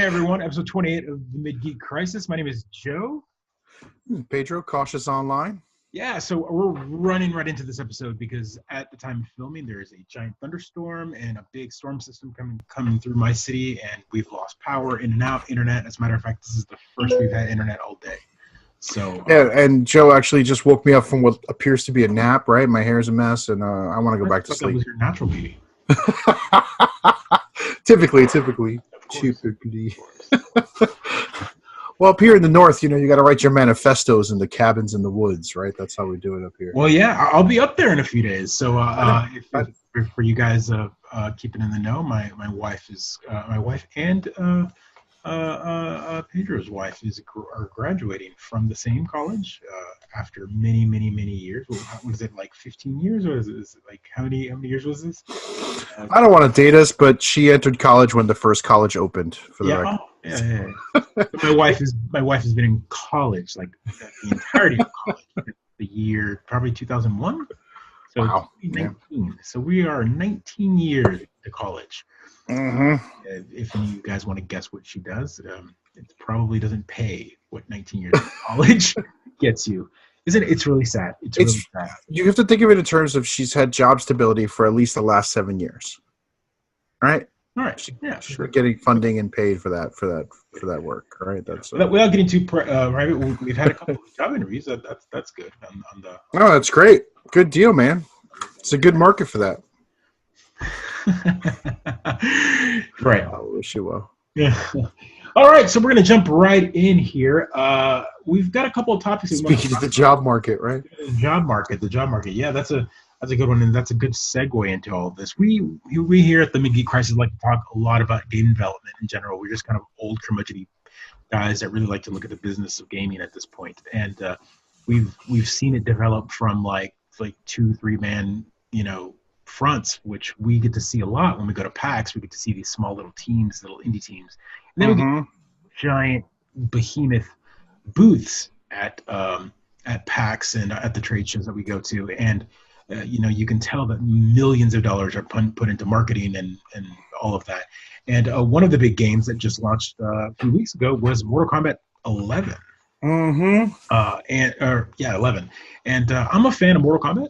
everyone, episode 28 of the Mid-Geek Crisis. My name is Joe. Pedro, cautious online. Yeah, so we're running right into this episode because at the time of filming, there is a giant thunderstorm and a big storm system coming through my city, and we've lost power, in and out, internet. As a matter of fact, this is the first we've had internet all day. So yeah, and Joe actually just woke me up from what appears to be a nap, right? My hair's a mess, and I want to go back to sleep. That was your natural beauty. Typically. Well, up here in the north, you got to write your manifestos in the cabins in the woods, right? That's how we do it up here. Well, yeah, I'll be up there in a few days. So for you guys keeping in the know, my wife and Pedro's wife are graduating from the same college after many years. What is it, like 15 years, or is it like how many years was this? I don't want to date us, but she entered college when the first college opened. For the record. Yeah. My wife has been in college like the entirety of college, the year probably 2001. So wow. 19. Yeah. So we are 19 years to college. Mm-hmm. If any of you guys want to guess what she does, it probably doesn't pay what 19 years of college gets you. Isn't it? It's really sad. It's really sad. You have to think of it in terms of she's had job stability for at least the last 7 years. Right? All right. She's been getting funding and paid for that work. Right? That's without getting too private. We've had a couple of job interviews. That's good. On the. Oh, that's great. Good deal, man. It's a good market for that. Right. I wish you well. Yeah. All right, so we're going to jump right in here. We've got a couple of topics. Speaking of the job market, right? The job market. Yeah, that's a good one, and that's a good segue into all of this. We here at the Mid-Geek Crisis like to talk a lot about game development in general. We're just kind of old curmudgeon guys that really like to look at the business of gaming at this point, and we've seen it develop from like 2-3 man fronts, which we get to see a lot when we go to PAX. We get to see these small little teams, little indie teams, and then we get giant behemoth booths at PAX and at the trade shows that we go to, and you can tell that millions of dollars are put into marketing and all of that. And one of the big games that just launched a few weeks ago was Mortal Kombat 11. 11. And I'm a fan of Mortal Kombat.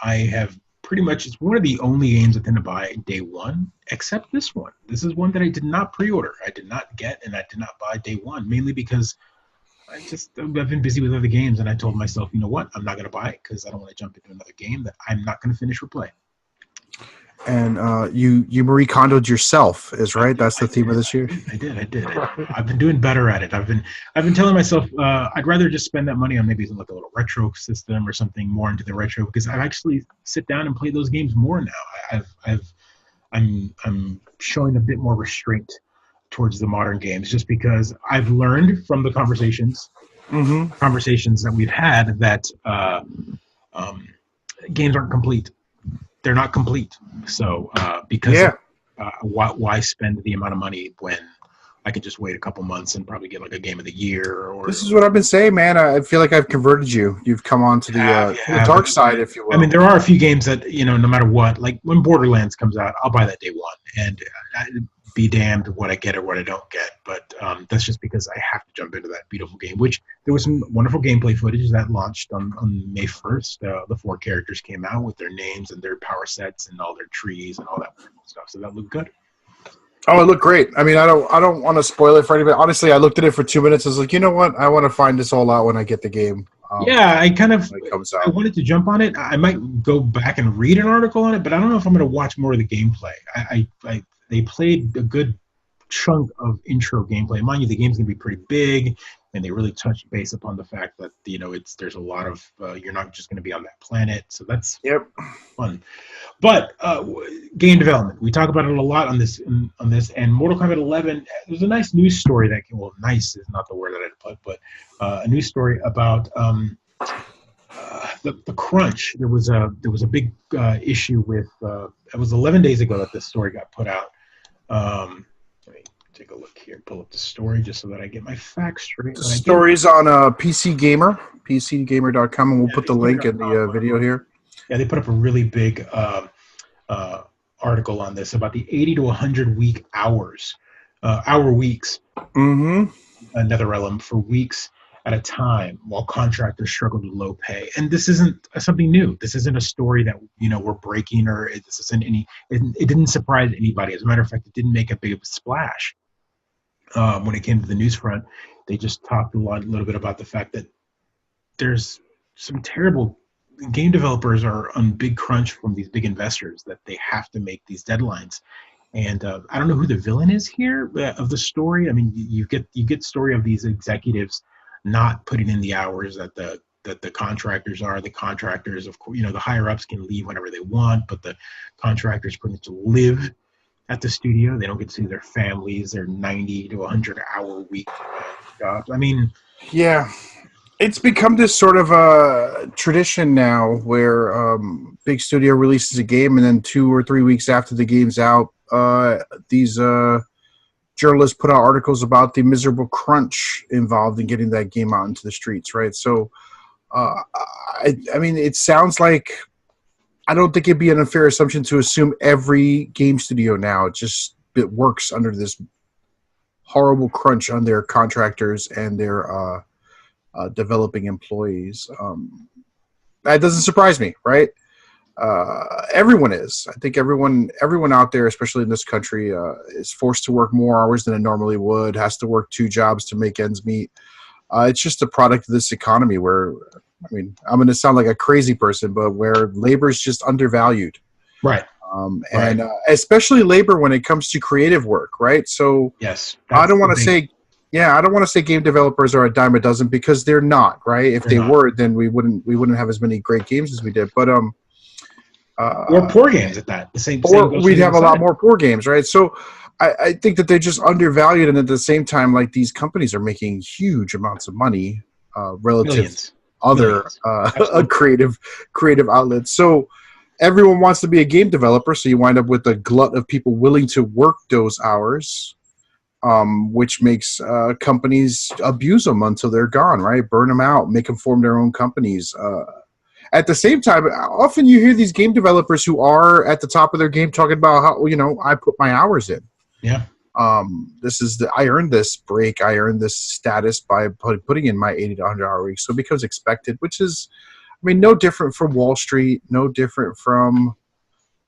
I have pretty much, it's one of the only games I tend to buy day one, except this one. This is one that I did not pre-order. I did not get, and I did not buy day one, mainly because I've been busy with other games, and I told myself, you know what, I'm not going to buy it because I don't want to jump into another game that I'm not going to finish or play. And you Marie Kondo'd yourself, is right? That's the theme of this year. I did. I've been doing better at it. I've been telling myself I'd rather just spend that money on maybe like a little retro system or something more into the retro, because I actually sit down and play those games more now. I'm showing a bit more restraint towards the modern games, just because I've learned from the conversations that we've had that games aren't complete. They're not complete. So why spend the amount of money when I could just wait a couple months and probably get like a game of the year? Or this is what I've been saying, man. I feel like I've converted you. You've come on to the dark side, if you will. I mean, there are a few games that no matter what, like when Borderlands comes out, I'll buy that day one, and be damned what I get or what I don't get. But that's just because I have to jump into that beautiful game, which there was some wonderful gameplay footage that launched on May 1st. The 4 characters came out with their names and their power sets and all their trees and all that stuff. So that looked good. Oh, it looked great. I mean, I don't want to spoil it for anybody. Honestly, I looked at it for 2 minutes. I was like, you know what? I want to find this all out when I get the game. I wanted to jump on it. I might go back and read an article on it, but I don't know if I'm going to watch more of the gameplay. They played a good chunk of intro gameplay. Mind you, the game's going to be pretty big, and they really touch base upon the fact that there's a lot of you're not just going to be on that planet, so that's fun. But game development, we talk about it a lot on this, and Mortal Kombat 11. There's a nice news story that came. Well, nice is not the word that I'd put, but a news story about the Krunch. There was a big issue with. It was 11 days ago that this story got put out. Let me take a look here, pull up the story just so that I get my facts straight. The story's on PC Gamer, PCGamer.com, and we'll put the link in the video here. Yeah, they put up a really big article on this about the 80 to 100 week hours hour weeks, Mm-hmm. another realm for weeks at a time while contractors struggled with low pay. And this isn't something new. This isn't a story that we're breaking, or this isn't any. It didn't surprise anybody. As a matter of fact, it didn't make a big splash when it came to the news front. They just talked a little bit about the fact that there's some terrible game developers are on big crunch from these big investors that they have to make these deadlines. And I don't know who the villain is here of the story. I mean, you get story of these executives not putting in the hours that the contractors are. The contractors, of course, the higher ups can leave whenever they want, but the contractors pretty much live at the studio. They don't get to see their families. Their 90 to 100-hour week jobs. I mean, Yeah. It's become this sort of a tradition now where big studio releases a game, and then 2 or 3 weeks after the game's out, these journalists put out articles about the miserable crunch involved in getting that game out into the streets, right? So, I mean, it sounds like, I don't think it'd be an unfair assumption to assume every game studio now it works under this horrible crunch on their contractors and their developing employees. That doesn't surprise me, right? Everyone is. I think everyone out there, especially in this country, is forced to work more hours than it normally would, has to work 2 jobs to make ends meet. It's just a product of this economy where, I mean, I'm going to sound like a crazy person, but where labor is just undervalued. right. Right. And especially labor when it comes to creative work, right? So Yes. I don't want to big, say, yeah, I don't want to say game developers are a dime a dozen, because they're not, right? If they're they not. were, then we wouldn't have as many great games as we did. But Or poor games at that. The same or goes for we'd the have other a lot side. more poor games, right? So I think that they're just undervalued, and at the same time, like, these companies are making huge amounts of money relative to Millions. other Millions. Absolutely. creative outlets. So everyone wants to be a game developer, so you wind up with a glut of people willing to work those hours, which makes companies abuse them until they're gone, right? Burn them out, make them form their own companies. At the same time, often you hear these game developers who are at the top of their game talking about how, I put my hours in. Yeah. I earned this break, I earned this status by putting in my 80 to 100-hour week. So it becomes expected, which is, I mean, no different from Wall Street, no different from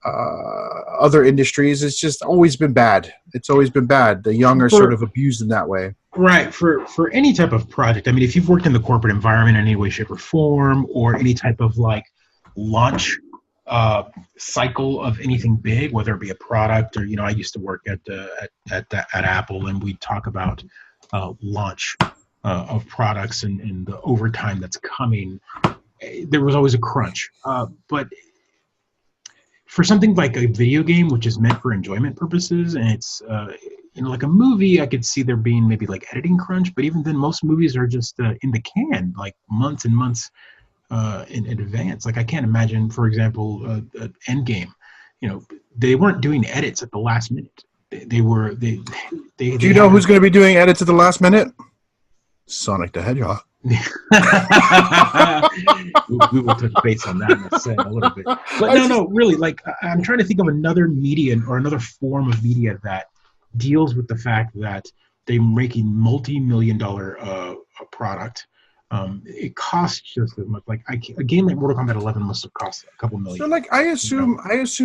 other industries. It's just always been bad. It's always been bad. The young are sort For of abused in that way. Right. For any type of project, I mean, if you've worked in the corporate environment in any way, shape, or form, or any type of like launch cycle of anything big, whether it be a product or, I used to work at Apple, and we talk about launch of products and the overtime that's coming. There was always a crunch. But for something like a video game, which is meant for enjoyment purposes, and it's like a movie, I could see there being maybe like editing crunch, but even then, most movies are just in the can, like months and months in advance. Like I can't imagine, for example, Endgame. They weren't doing edits at the last minute. They were they Do you know who's going to be doing edits at the last minute? Sonic the Hedgehog. we will touch base on that in a little bit. But no, really, like I'm trying to think of another media or another form of media that deals with the fact that they're making multi-million-dollar product. It costs just as much. Like a game like Mortal Kombat 11 must have cost a couple million. So, like, I assume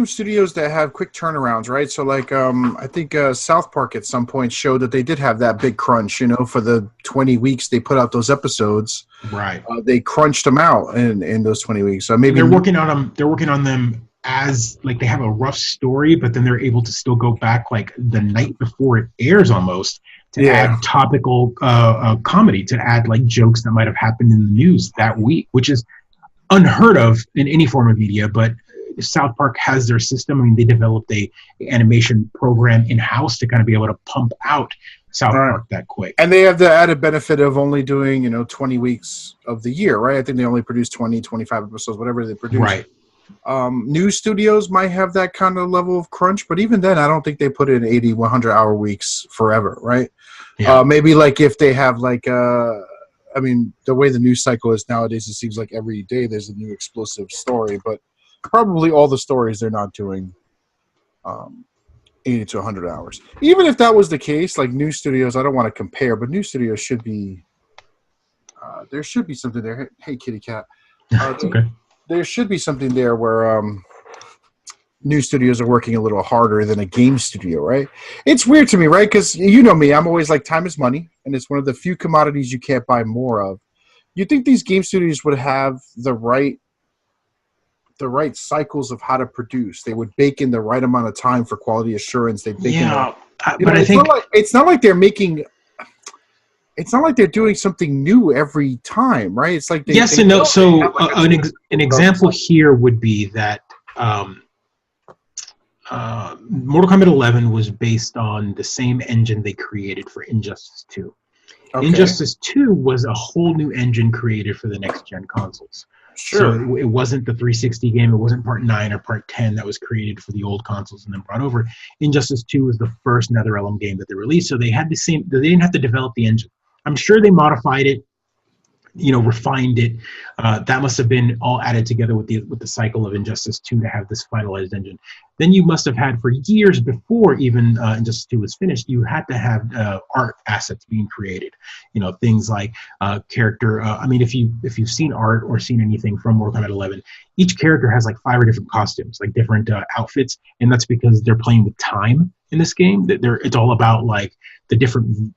studios that have quick turnarounds, right? So, like, I think South Park at some point showed that they did have that big crunch. For the 20 weeks they put out those episodes, right? They crunched them out in those 20 weeks. So maybe they're working on them. They're working on them as like they have a rough story, but then they're able to still go back like the night before it airs almost to add topical comedy, to add like jokes that might have happened in the news that week, which is unheard of in any form of media. But South Park has their system. I mean, they developed a animation program in-house to kind of be able to pump out South Park that quick. And they have the added benefit of only doing, 20 weeks of the year, right? I think they only produce 20, 25 episodes, whatever they produce. Right. New studios might have that kind of level of crunch, but even then, I don't think they put in 80, 100-hour weeks forever, right? Yeah. Maybe like if they have like, the way the news cycle is nowadays, it seems like every day there's a new explosive story, but probably all the stories they're not doing 80 to 100 hours. Even if that was the case, like new studios, I don't want to compare, but new studios should be, there should be something there. Hey, kitty cat. It's okay. There should be something there where new studios are working a little harder than a game studio, right? It's weird to me, right? Because you know me, I'm always like, time is money, and it's one of the few commodities you can't buy more of. You think these game studios would have the right cycles of how to produce? They would bake in the right amount of time for quality assurance. They bake in but I think it's not like they're making. It's not like they're doing something new every time, right? It's like yes and no. So an example here would be that Mortal Kombat 11 was based on the same engine they created for Injustice 2. Okay. Injustice 2 was a whole new engine created for the next-gen consoles. Sure. So it wasn't the 360 game. It wasn't Part 9 or Part 10 that was created for the old consoles and then brought over. Injustice 2 was the first NetherRealm game that they released, so they had the same. They didn't have to develop the engine. I'm sure they modified it, refined it. That must have been all added together with the cycle of Injustice 2 to have this finalized engine. Then you must have had, for years before even Injustice 2 was finished, you had to have art assets being created. Things like character. If you've seen art or seen anything from Mortal Kombat 11, each character has like 5 or different costumes, like different outfits, and that's because they're playing with time in this game. It's all about like the different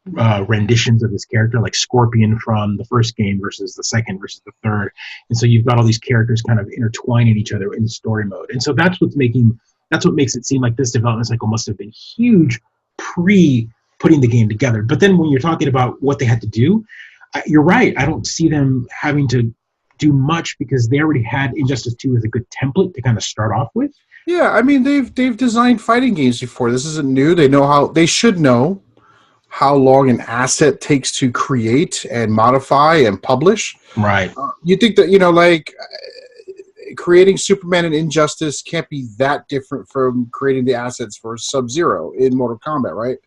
renditions of this character, like Scorpion from the first game versus the second versus the third. And so you've got all these characters kind of intertwining each other in story mode. And so that's what makes it seem like this development cycle must have been huge putting the game together. But then when you're talking about what they had to do, you're right. I don't see them having to do much because they already had Injustice 2 as a good template to kind of start off with. Yeah, I mean they've designed fighting games before. This isn't new. They should know how long an asset takes to create and modify and publish. Right. You think that creating Superman and Injustice can't be that different from creating the assets for Sub-Zero in Mortal Kombat, right?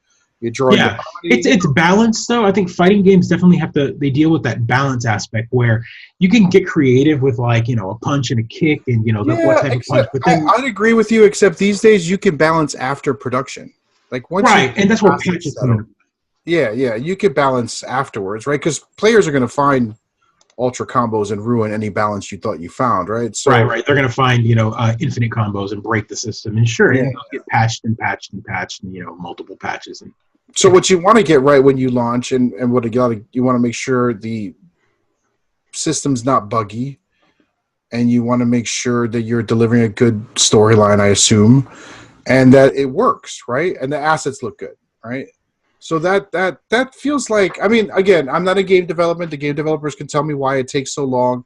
Yeah, it's balanced though. I think fighting games definitely they deal with that balance aspect where you can get creative with like, a punch and a kick and, what type of punch. But then I'd agree with you, except these days you can balance after production. Like once and that's where patches come in. Yeah, you can balance afterwards, right? Because players are going to find ultra combos and ruin any balance you thought you found, right? So, right. They're going to find, infinite combos and break the system. And sure, it'll get patched and multiple patches. And so what you want to get right when you launch and what you want to make sure the system's not buggy, and you want to make sure that you're delivering a good storyline, I assume, and that it works, right? And the assets look good, right? So that feels like, again, I'm not a game development. The game developers can tell me why it takes so long.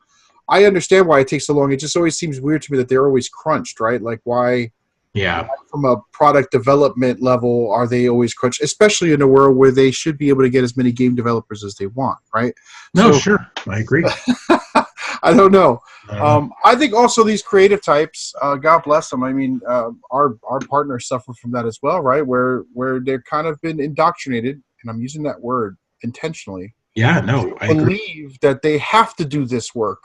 I understand why it takes so long. It just always seems weird to me that they're always crunched, right? Like why? Yeah. From a product development level, are they always crunched? Especially in a world where they should be able to get as many game developers as they want, right? No, sure, I agree. I don't know. I think also these creative types, God bless them. Our partners suffer from that as well, right? Where they're kind of been indoctrinated, and I'm using that word intentionally. Yeah, no, I believe that they have to do this work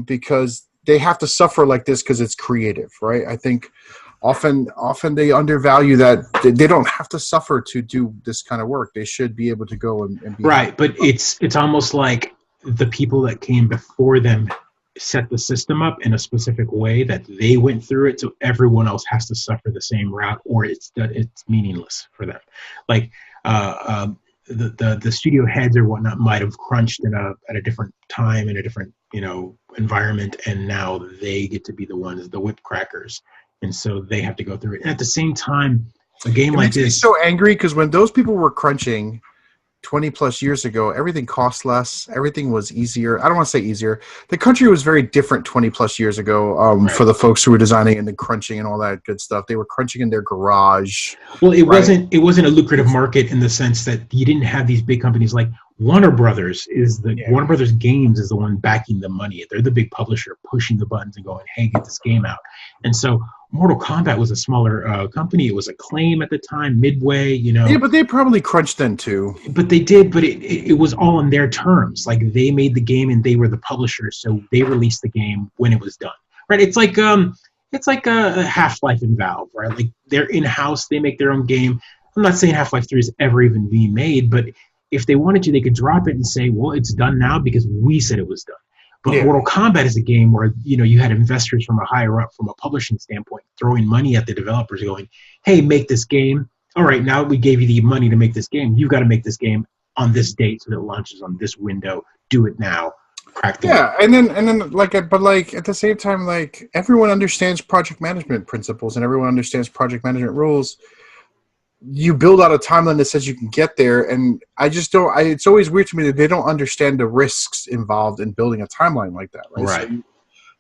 because they have to suffer like this because it's creative, right? I think often they undervalue that they don't have to suffer to do this kind of work. They should be able to go and be right. But it's almost like the people that came before them set the system up in a specific way that they went through it, so everyone else has to suffer the same route, or it's meaningless for them. Like the studio heads or whatnot might have crunched at a different time in a different environment, and now they get to be the whip crackers, and so they have to go through it. And at the same time, a game like this, makes me so angry because when those people were crunching 20 plus years ago, everything cost less. Everything was easier. I don't want to say easier. The country was very different 20 plus years ago right. For the folks who were designing and then crunching and all that good stuff. They were crunching in their garage. Well, it wasn't a lucrative market in the sense that you didn't have these big companies like Warner Brothers Warner Brothers Games is the one backing the money. They're the big publisher pushing the buttons and going, hey, get this game out. And so Mortal Kombat was a smaller company. It was Acclaim at the time, Midway, Yeah, but they probably crunched then too. But they did, but it was all on their terms. Like they made the game and they were the publisher, so they released the game when it was done. Right? It's like it's like a Half-Life in Valve, right? Like they're in-house, they make their own game. I'm not saying Half-Life 3 is ever even being made, but if they wanted to, they could drop it and say, well, it's done now because we said it was done. But Yeah. Mortal Kombat is a game where, you had investors from a higher up, from a publishing standpoint, throwing money at the developers going, hey, make this game. All right, now we gave you the money to make this game. You've got to make this game on this date so that it launches on this window. Do it now. Crack the Yeah, and then like at the same time, like everyone understands project management principles and everyone understands project management rules. You build out a timeline that says you can get there, and I just don't. It's always weird to me that they don't understand the risks involved in building a timeline like that, right? Right.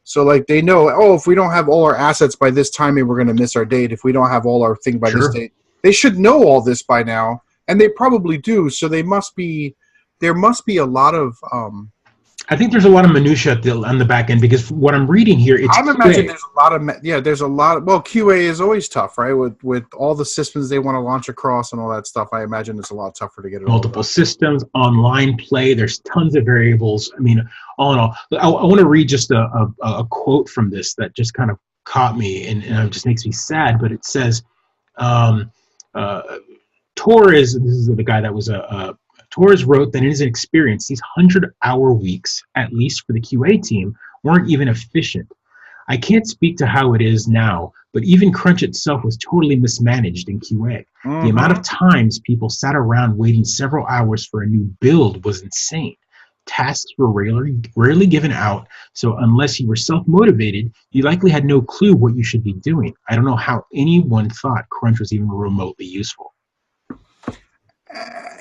So like they know, oh, if we don't have all our assets by this timing, we're going to miss our date. If we don't have all our thing by this date, they should know all this by now, and they probably do. So there must be a lot of. I think there's a lot of minutia on the back end because what I'm reading here, it's I'm imagining there's a lot of there's a lot of, well, QA is always tough, right? With all the systems they want to launch across and all that stuff, I imagine it's a lot tougher to get it multiple systems, online play. There's tons of variables. I mean, all in all, I want to read just a quote from this that just kind of caught me and it just makes me sad. But it says, Torres, this is the guy that was Torres wrote that in his experience, these 100-hour weeks, at least for the QA team, weren't even efficient. I can't speak to how it is now, but even Krunch itself was totally mismanaged in QA. Mm-hmm. The amount of times people sat around waiting several hours for a new build was insane. Tasks were rarely given out, so unless you were self-motivated, you likely had no clue what you should be doing. I don't know how anyone thought Krunch was even remotely useful.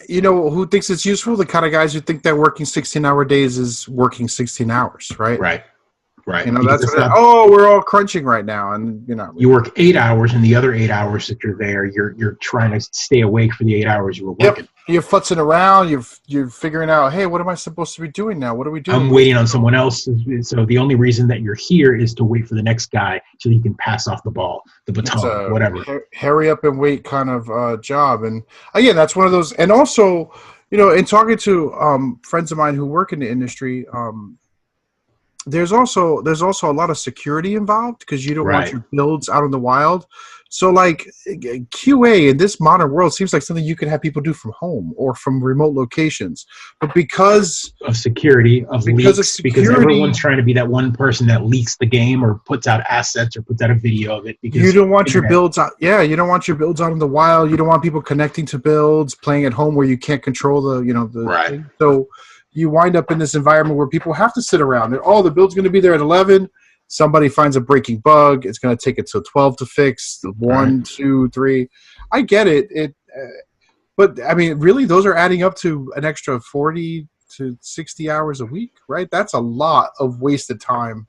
You know who thinks it's useful? The kind of guys who think that working 16-hour days is working 16 hours, right? Right. You know, that's what we're all crunching right now, and you work 8 hours, and the other 8 hours that you're there, you're trying to stay awake for the 8 hours you were working. Yep. You're futzing around. You're figuring out, hey, what am I supposed to be doing now? What are we doing? I'm waiting on someone else. So the only reason that you're here is to wait for the next guy so you can pass off the ball, the baton, whatever. Hurry up and wait kind of job. And again, that's one of those. And also, in talking to friends of mine who work in the industry, there's also a lot of security involved because you don't want your builds out in the wild. So like QA in this modern world seems like something you could have people do from home or from remote locations. But because of security, because everyone's trying to be that one person that leaks the game or puts out assets or puts out a video of it. Because you don't want your builds out. Yeah, you don't want your builds out in the wild. You don't want people connecting to builds, playing at home where you can't control the thing. So you wind up in this environment where people have to sit around. The build's going to be there at 11. Somebody finds a breaking bug. It's going to take it till 12 to fix. 1, 2, 3. I get it. But I mean, really, those are adding up to an extra 40 to 60 hours a week, right? That's a lot of wasted time.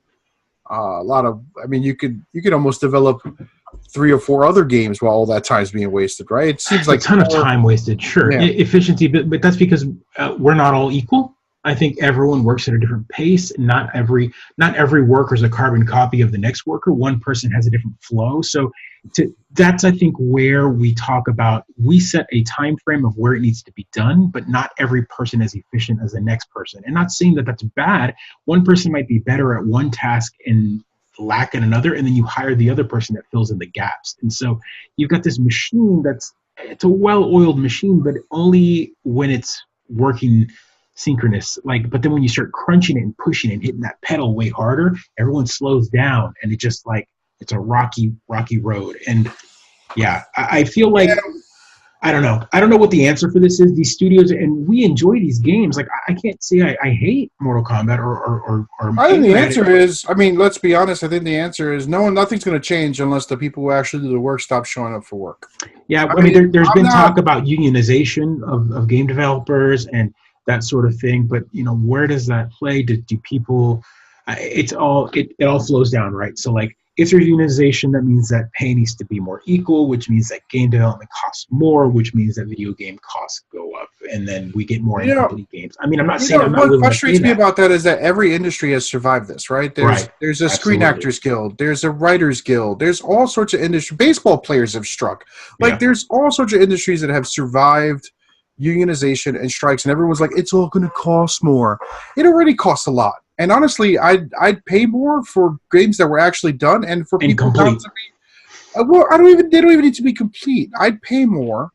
You could almost develop 3 or 4 other games while all that time's being wasted, right? It seems like a ton of time wasted. Sure, efficiency, but that's because we're not all equal. I think everyone works at a different pace. Not every worker is a carbon copy of the next worker. One person has a different flow. So that's, I think, where we talk about, we set a time frame of where it needs to be done, but not every person is efficient as the next person. And not saying that that's bad. One person might be better at one task and lack in another, and then you hire the other person that fills in the gaps. And so you've got this machine it's a well-oiled machine, but only when it's working synchronous. But then when you start crunching it and pushing it and hitting that pedal way harder, everyone slows down, and it just it's a rocky road. And I feel like I don't know what the answer for this is. These studios, and we enjoy these games. I can't say I hate Mortal Kombat or I think the answer is, let's be honest, I think the answer is nothing's going to change unless the people who actually do the work stop showing up for work. Yeah, there's been talk about unionization of game developers and that sort of thing, but where does that play? Do people? It all flows down, right? So if there's unionization, that means that pay needs to be more equal, which means that game development costs more, which means that video game costs go up, and then we get more incomplete games. I'm not saying I'm not willing to say that. What frustrates me about that is that every industry has survived this, right? There's a Screen Actors Guild, there's a Writers Guild, there's all sorts of industry. Baseball players have struck. There's all sorts of industries that have survived unionization and strikes, and everyone's like, it's all going to cost more. It already costs a lot. And honestly, I'd pay more for games that were actually done and for people not Incomplete. to be. Well, they don't even need to be complete. I'd pay more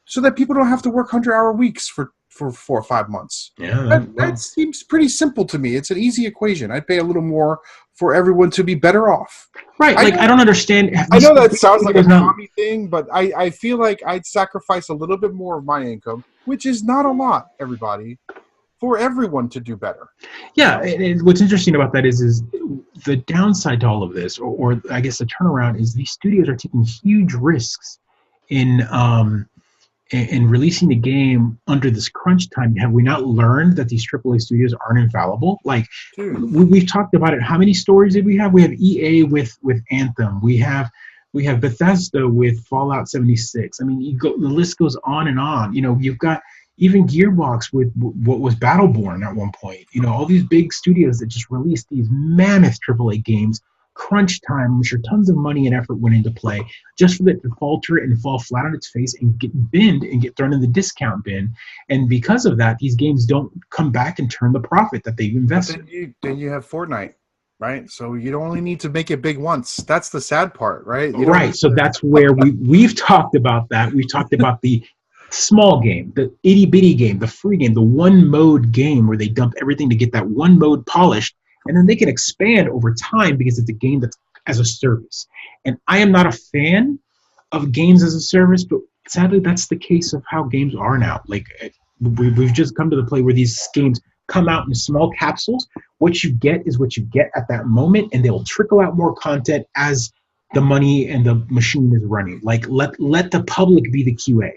so that people don't have to work 100-hour weeks for 4 or 5 months. Yeah, That seems pretty simple to me. It's an easy equation. I'd pay a little more for everyone to be better off. right. Like I don't understand. I know that sounds like a commie thing, but I feel like I'd sacrifice a little bit more of my income, which is not a lot, everybody, for everyone to do better. Yeah, and what's interesting about that is the downside to all of this, or I guess the turnaround is these studios are taking huge risks in releasing the game under this crunch time. Have we not learned that these AAA studios aren't infallible? Like we've talked about it. How many stories did we have? We have EA with Anthem. We have Bethesda with Fallout 76. I mean, the list goes on and on. You know, you've got even Gearbox with what was Battleborn at one point. You know, all these big studios that just released these mammoth AAA games. Crunch time, I'm sure tons of money and effort went into play just for it to falter and fall flat on its face and get binned and get thrown in the discount bin. And because of that, these games don't come back and turn the profit that they've invested. Then you have Fortnite, right? So you don't only need to make it big once. That's the sad part, right? Right. So that's where we've talked about that. We've talked about the small game, the itty bitty game, the free game, the one mode game where they dump everything to get that one mode polished. And then they can expand over time because it's a game that's as a service. And I am not a fan of games as a service, but sadly, that's the case of how games are now. Like we've just come to the place where these games come out in small capsules. What you get is what you get at that moment, and they will trickle out more content as the money and the machine is running. Like let the public be the QA.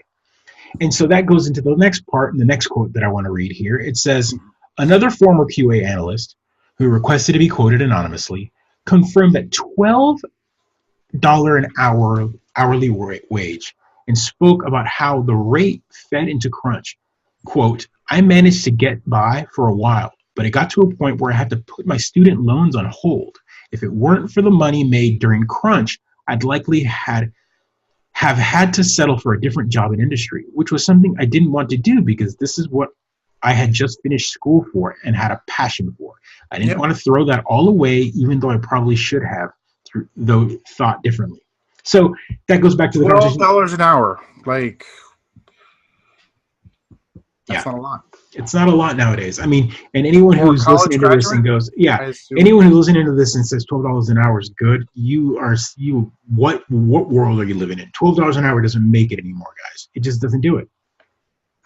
And so that goes into the next part and the next quote that I want to read here. It says, another former QA analyst who requested to be quoted anonymously, confirmed that $12 an hour hourly wage and spoke about how the rate fed into Krunch. Quote, I managed to get by for a while, but it got to a point where I had to put my student loans on hold. If it weren't for the money made during Krunch, I'd likely have had to settle for a different job in industry, which was something I didn't want to do because this is what I had just finished school for and had a passion for. I didn't want to throw that all away, even though I probably should have, though thought differently. So that goes back to the $12 an hour. Like, that's not a lot. It's not a lot nowadays. I mean, and anyone who's listening to this and goes, anyone who's listening to this and says $12 an hour is good, what world are you living in? $12 an hour doesn't make it anymore, guys. It just doesn't do it.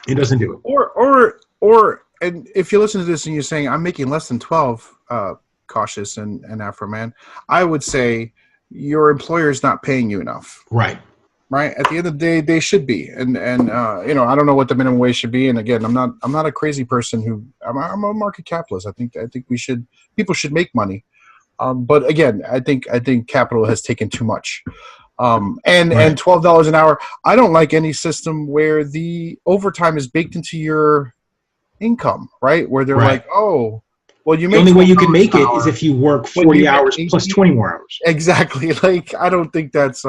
It doesn't do it. And if you listen to this and you're saying I'm making less than 12, cautious and Afro man, I would say your employer is not paying you enough. Right. At the end of the day, they should be. And I don't know what the minimum wage should be. And again, I'm not a crazy person I'm a market capitalist. I think people should make money. But again, I think capital has taken too much. And $12 an hour. I don't like any system where the overtime is baked into your income, right? Where they're like, oh, well, you make the only way you can make it is if you work 40 hours plus 20 more hours. Exactly. Like, I don't think that's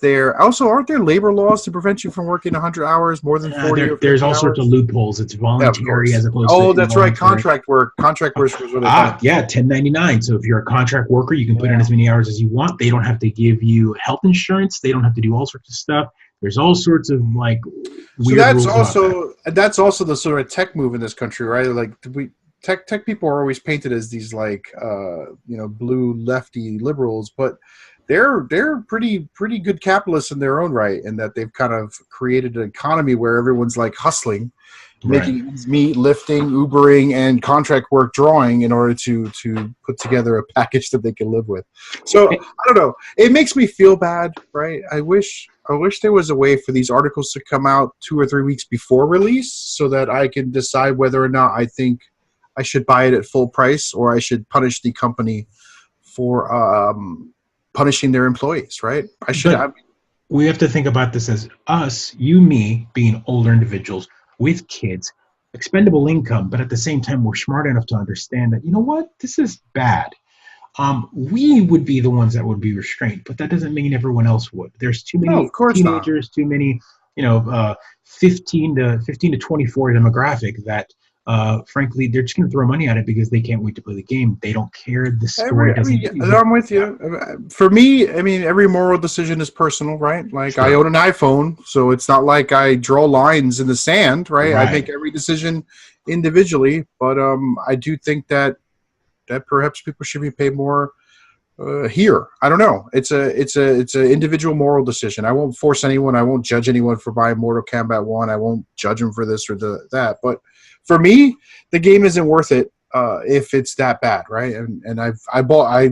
there. Also, aren't there labor laws to prevent you from working 100 hours more than 40? There's all sorts of loopholes. It's voluntary as opposed to. Oh, that's right. Contract work. Contract workers. 1099. So if you're a contract worker, you can put in as many hours as you want. They don't have to give you health insurance. They don't have to do all sorts of stuff. There's all sorts of like weird rules. That's also the sort of tech move in this country, right? Like tech people are always painted as these like blue lefty liberals, but they're pretty good capitalists in their own right, in that they've kind of created an economy where everyone's like hustling, making ends meet, lifting, Ubering, and contract work drawing in order to put together a package that they can live with. So I don't know. It makes me feel bad, right? I wish there was a way for these articles to come out 2 or 3 weeks before release so that I can decide whether or not I think I should buy it at full price or I should punish the company for punishing their employees, right? We have to think about this as us, you, me, being older individuals with kids, expendable income, but at the same time, we're smart enough to understand that, you know what, this is bad. We would be the ones that would be restrained, but that doesn't mean everyone else would. There's too many teenagers, too many, 15 to 24 demographic that frankly, they're just going to throw money at it because they can't wait to play the game. They don't care. The story I doesn't. mean, I'm with you. For me, I mean, every moral decision is personal, right? Like, Sure. I own an iPhone, so it's not like I draw lines in the sand, right? I Right. make every decision individually, but I do think that perhaps people should be paid more here. I don't know. It's a individual moral decision. I won't force anyone. I won't judge anyone for buying Mortal Kombat 1. I won't judge them for this or that. But for me, the game isn't worth it if it's that bad, right? And I bought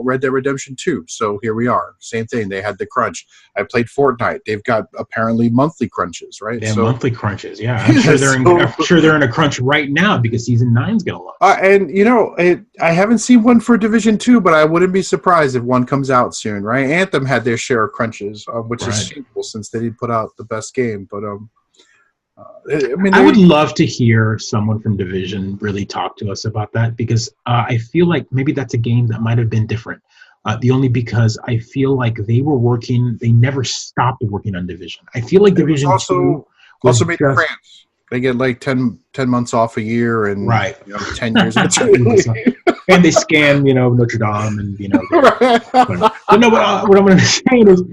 Red Dead Redemption 2, so here we are. Same thing. They had the crunch. I played Fortnite. They've got apparently monthly crunches, right? They have So monthly crunches. Yeah, I'm sure they're in a crunch right now because season 9's gonna launch. and I haven't seen one for Division 2, but I wouldn't be surprised if one comes out soon, right? Anthem had their share of crunches, which is shameful since they didn't put out the best game. But I mean, I would love to hear someone from Division really talk to us about that because I feel like maybe that's a game that might have been different. The only because I feel like they never stopped working on Division. I feel like Division 2 also made in France. They get like 10 months off a year and 10 years. And they scan, Notre Dame and, but no, what I'm going to say is...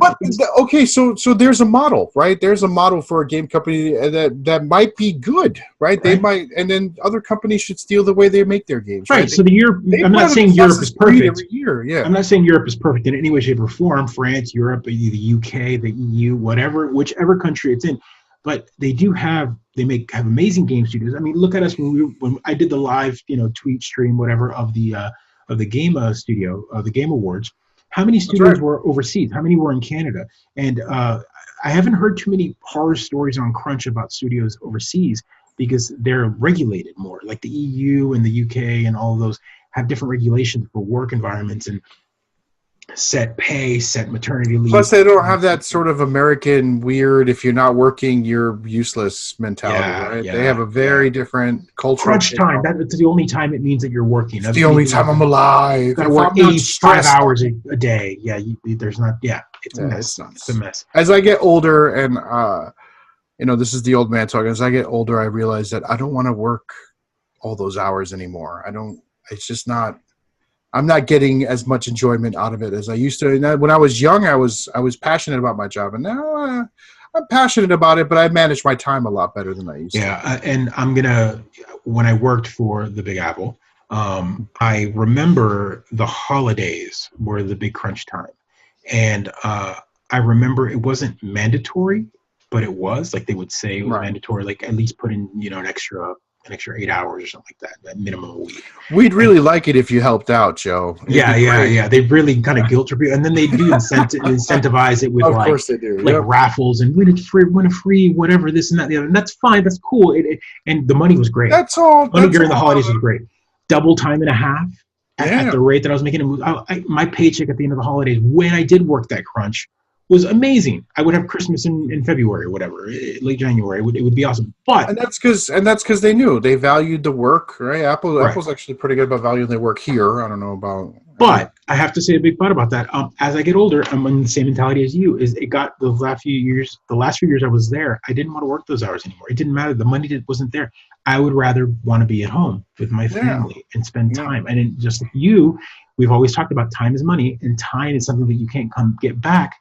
Okay, so there's a model, right? There's a model for a game company that might be good, right? They might, and then other companies should steal the way they make their games. Right, so I'm not saying Europe is perfect. Every year, yeah. I'm not saying Europe is perfect in any way, shape, or form. France, Europe, the UK, the EU, whichever country it's in. But they do have amazing game studios. I mean, look at us when I did the live, tweet stream, whatever, of the game studio, the Game Awards. How many studios were overseas? How many were in Canada? And I haven't heard too many horror stories on Krunch about studios overseas because they're regulated more. Like the EU and the UK and all of those have different regulations for work environments and set pay, set maternity leave. Plus, they don't have that sort of American weird, if you're not working, you're useless mentality, right? They have a very different culture. Crunch time, that's the only time it means that you're working. It's the only time I'm alive. You've got to work 85 hours a day. Yeah, it's a mess. It's a mess. As I get older, and this is the old man talking, as I get older, I realize that I don't want to work all those hours anymore. It's just not... I'm not getting as much enjoyment out of it as I used to. And when I was young, I was passionate about my job, and now I'm passionate about it, but I manage my time a lot better than I used to. Yeah, and when I worked for the Big Apple, I remember the holidays were the big crunch time, and I remember it wasn't mandatory, but it was like they would say it was mandatory, like at least put in an extra 8 hours or something like that minimum a week. We'd really like it if you helped out, Joe. Yeah. They really kind of guilt trip you, and then they do incentivize it with of course they do. Raffles and win a free, whatever, this and that, the other. And that's fine. That's cool. And the money was great. That's all. Money during the holidays was great. Double time and a half at the rate that I was making. My paycheck at the end of the holidays when I did work that crunch was amazing. I would have Christmas in February or whatever, late January. It would be awesome. But and that's because they knew they valued the work, right? Apple's actually pretty good about valuing their work here. I don't know about. But I have to say a big but about that. As I get older, I'm in the same mentality as you. Is it got the last few years I was there, I didn't want to work those hours anymore. It didn't matter. The money wasn't there. I would rather want to be at home with my family and spend time. And just like you, we've always talked about time is money, and time is something that you can't come get back.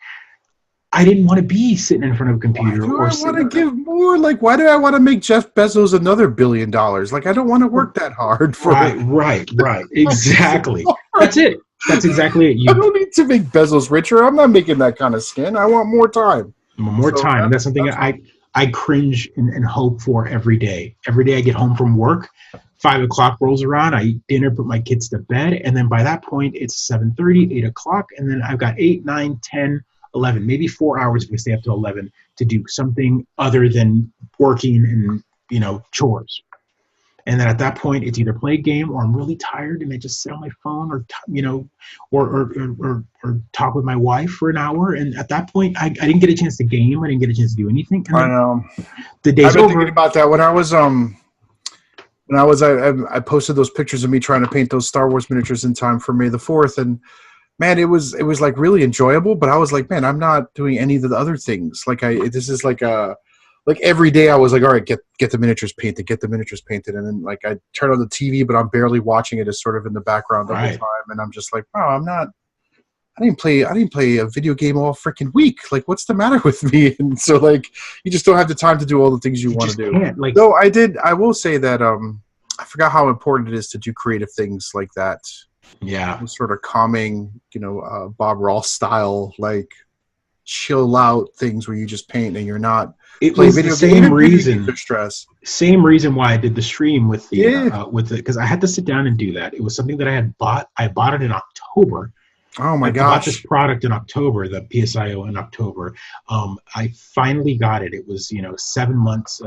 I didn't want to be sitting in front of a computer. Why do I want to give more? Like, why do I want to make Jeff Bezos another $1 billion? Like, I don't want to work that hard for it. Right. Exactly. That's it. That's exactly it. I don't need to make Bezos richer. I'm not making that kind of skin. I want more time. More time. And that's something I cringe and hope for every day. Every day I get home from work, 5 o'clock rolls around, I eat dinner, put my kids to bed, and then by that point, it's 7:30, 8 o'clock, and then I've got 8, 9, 10, 11, maybe 4 hours if we stay up till 11 to do something other than working and, chores. And then at that point, it's either play a game or I'm really tired and I just sit on my phone or talk with my wife for an hour. And at that point, I didn't get a chance to game. I didn't get a chance to do anything. I know. The day's I've been over. thinking about that when I posted those pictures of me trying to paint those Star Wars miniatures in time for May the 4th, and man, it was like really enjoyable, but I was like, man, I'm not doing any of the other things. Like this is like a like every day I was like, all right, get the miniatures painted, and then like I turn on the TV, but I'm barely watching it. It's sort of in the background the whole time, and I'm just like, wow, I didn't play a video game all freaking week. Like, what's the matter with me? And so like, you just don't have the time to do all the things you want to do. Like, though I will say that I forgot how important it is to do creative things like that. Yeah, Sort of calming, Bob Ross style, like chill out things where you just paint and you're not. It was the same reason. Stress. Same reason why I did the stream with because I had to sit down and do that. It was something that I had bought. I bought it in October. Oh my gosh! I bought this product in October, the PSIO in October. I finally got it. It was 7 months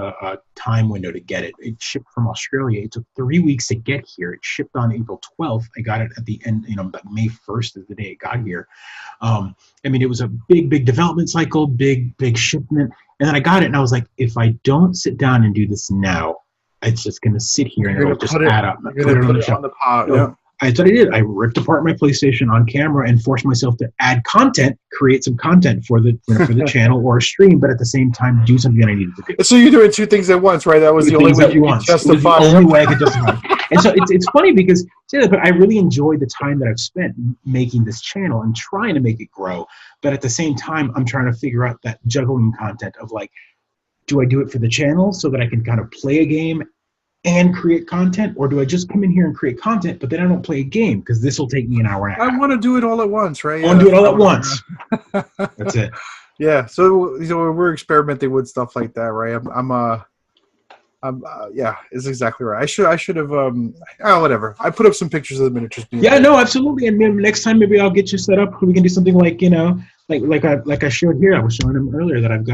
time window to get it. It shipped from Australia. It took 3 weeks to get here. It shipped on April 12th. I got it at the end. May 1st is the day it got here. It was a big development cycle, big shipment. And then I got it, and I was like, if I don't sit down and do this now, it's just going to sit here and it'll just add up. Put it on the pot. Yeah. That's what I did. I ripped apart my PlayStation on camera and forced myself to add content, create some content for the for the channel or a stream, but at the same time do something that I needed to do. So you're doing two things at once, right? That was the only way you could justify. It was the only way I could justify. And so it's funny because, but I really enjoyed the time that I've spent making this channel and trying to make it grow. But at the same time, I'm trying to figure out that juggling content of like, do I do it for the channel so that I can kind of play a game and create content, or do I just come in here and create content, but then I don't play a game because this will take me an hour and a half? I want to do it all at once, right? I want to do it all at once. That's it. Yeah. So we're experimenting with stuff like that, right? Yeah, it's exactly right. I should have whatever. I put up some pictures of the miniatures. No, absolutely. And maybe next time, maybe I'll get you set up. We can do something like like I showed here. I was showing him earlier that I've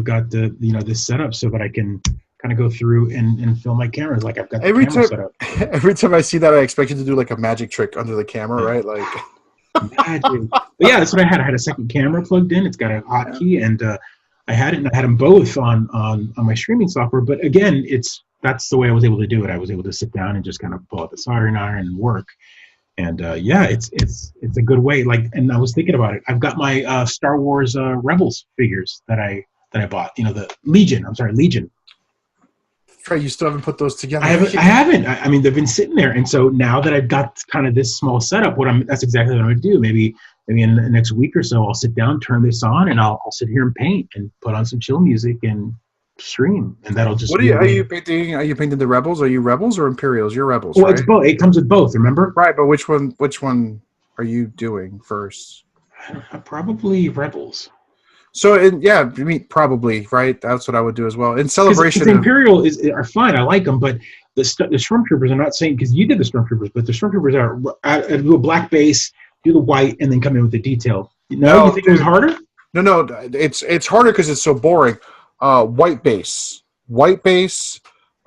got this set up so that I can kind of go through and film my cameras. Like I've got the camera set up. Every time I see that, I expect you to do like a magic trick under the camera, right? Like magic. But yeah, that's what I had. I had a second camera plugged in. It's got a hotkey, and I had them both on my streaming software. But again, that's the way I was able to do it. I was able to sit down and just kind of pull out the soldering iron and work. And it's a good way. Like, and I was thinking about it. I've got my Star Wars Rebels figures that I bought. The Legion. I'm sorry, Legion. Right, you still haven't put those together. I haven't. I mean, they've been sitting there, and so now that I've got kind of this small setup, that's exactly what I'm going to do. Maybe in the next week or so, I'll sit down, turn this on, and I'll sit here and paint and put on some chill music and stream, and that'll just. Are you painting? Are you painting the Rebels? Are you Rebels or Imperials? You're Rebels. Well, right? It's both. It comes with both. Remember? Right, but which one are you doing first? Probably Rebels. So, probably, right? That's what I would do as well. In celebration, the Imperial are fine. I like them, but the Stormtroopers are not saying, because you did the Stormtroopers, but the Stormtroopers are do a black base, do the white, and then come in with the detail. No, you think it was harder? No, it's harder because it's so boring. White base,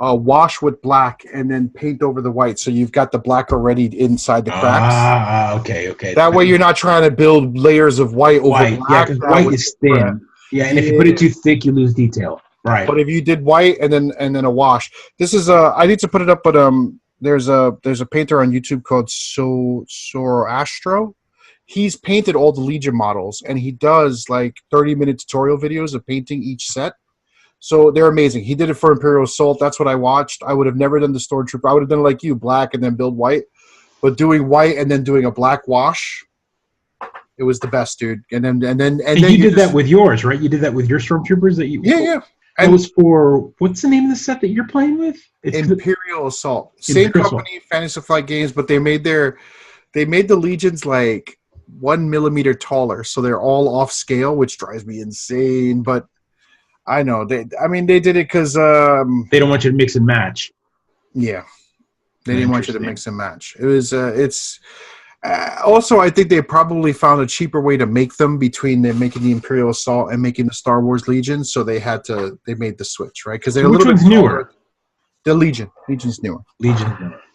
wash with black, and then paint over the white. So you've got the black already inside the cracks. Okay. That way you're not trying to build layers of white over black. Yeah, because white is thin. Yeah, and if you put it too thick, you lose detail. Right. But if you did white and then a wash, this is I need to put it up, but there's a painter on YouTube called Zoroastro. He's painted all the Legion models, and he does like 30-minute tutorial videos of painting each set. So they're amazing. He did it for Imperial Assault. That's what I watched. I would have never done the Stormtrooper. I would have done it like you, black and then build white. But doing white and then doing a black wash, it was the best, dude. And then you did that with yours, right? You did that with your Stormtroopers that you. Yeah. It was for what's the name of the set that you're playing with? Imperial Assault. Same company, Fantasy Flight Games, but they made the Legions like 1 millimeter taller, so they're all off scale, which drives me insane. But I know they did it because they don't want you to mix and match. Yeah, they didn't want you to mix and match. It was also, I think they probably found a cheaper way to make them between them making the Imperial Assault and making the Star Wars Legion, so they made the switch, right? Because they're a little bit newer. The Legion's newer.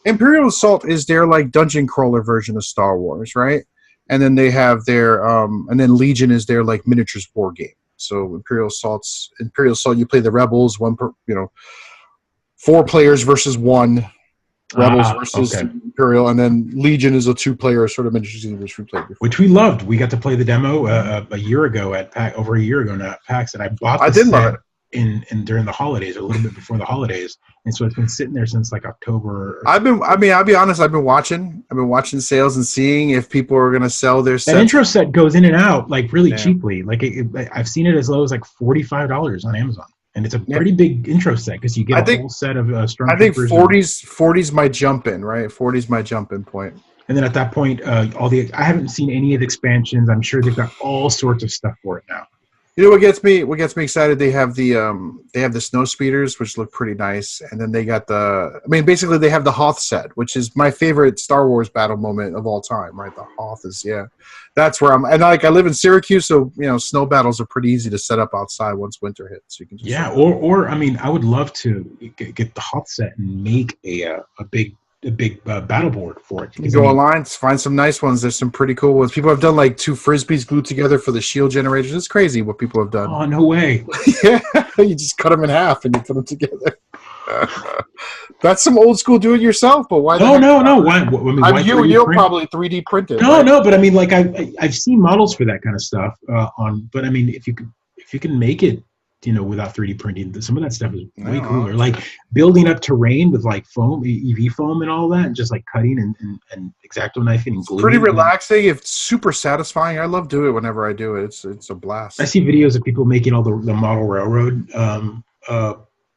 Imperial Assault is their like dungeon crawler version of Star Wars, right? And then they have their and then Legion is their like miniatures war game. So Imperial Assault, you play the Rebels, 4 players versus 1. Rebels versus Imperial, and then Legion is a 2-player sort of miniatures game which we played before. Which we loved. We got to play the demo over a year ago now at PAX, and I bought. I did love it. in during the holidays, or a little bit before the holidays, and so it's been sitting there since like October. I'll be honest. I've been watching sales and seeing if people are going to sell their That sets. intro set goes in and out like really Yeah. cheaply. Like I've seen it as low as like $45 on Amazon, and it's a pretty big intro set because you get a whole set of Stormtroopers. I think 40's my jump in, right? 40's my jump in point. And then at that point, I haven't seen any of the expansions. I'm sure they've got all sorts of stuff for it now. You know what gets me excited? They have the snow speeders, which look pretty nice, and then they got basically they have the Hoth set, which is my favorite Star Wars battle moment of all time, right? The Hoth is that's where I'm, and like I live in Syracuse, so snow battles are pretty easy to set up outside once winter hits. So you can just or I mean, I would love to get the Hoth set and make a big battle board for it. You can go online, find some nice ones. There's some pretty cool ones. People have done like 2 frisbees glued together for the shield generators. It's crazy what people have done. Oh, no way. Yeah, you just cut them in half and you put them together. That's some old school do-it-yourself, but why? No. Why you'll probably 3D print it. No, but I mean, like I've seen models for that kind of stuff but I mean, if you can make it, without 3D printing, some of that stuff is way cooler. Like building up terrain with like foam, EV foam, and all that, and just like cutting and X-Acto knifing and gluing. Pretty relaxing. It's super satisfying. I love doing it whenever I do it. It's a blast. I see videos of people making all the model railroad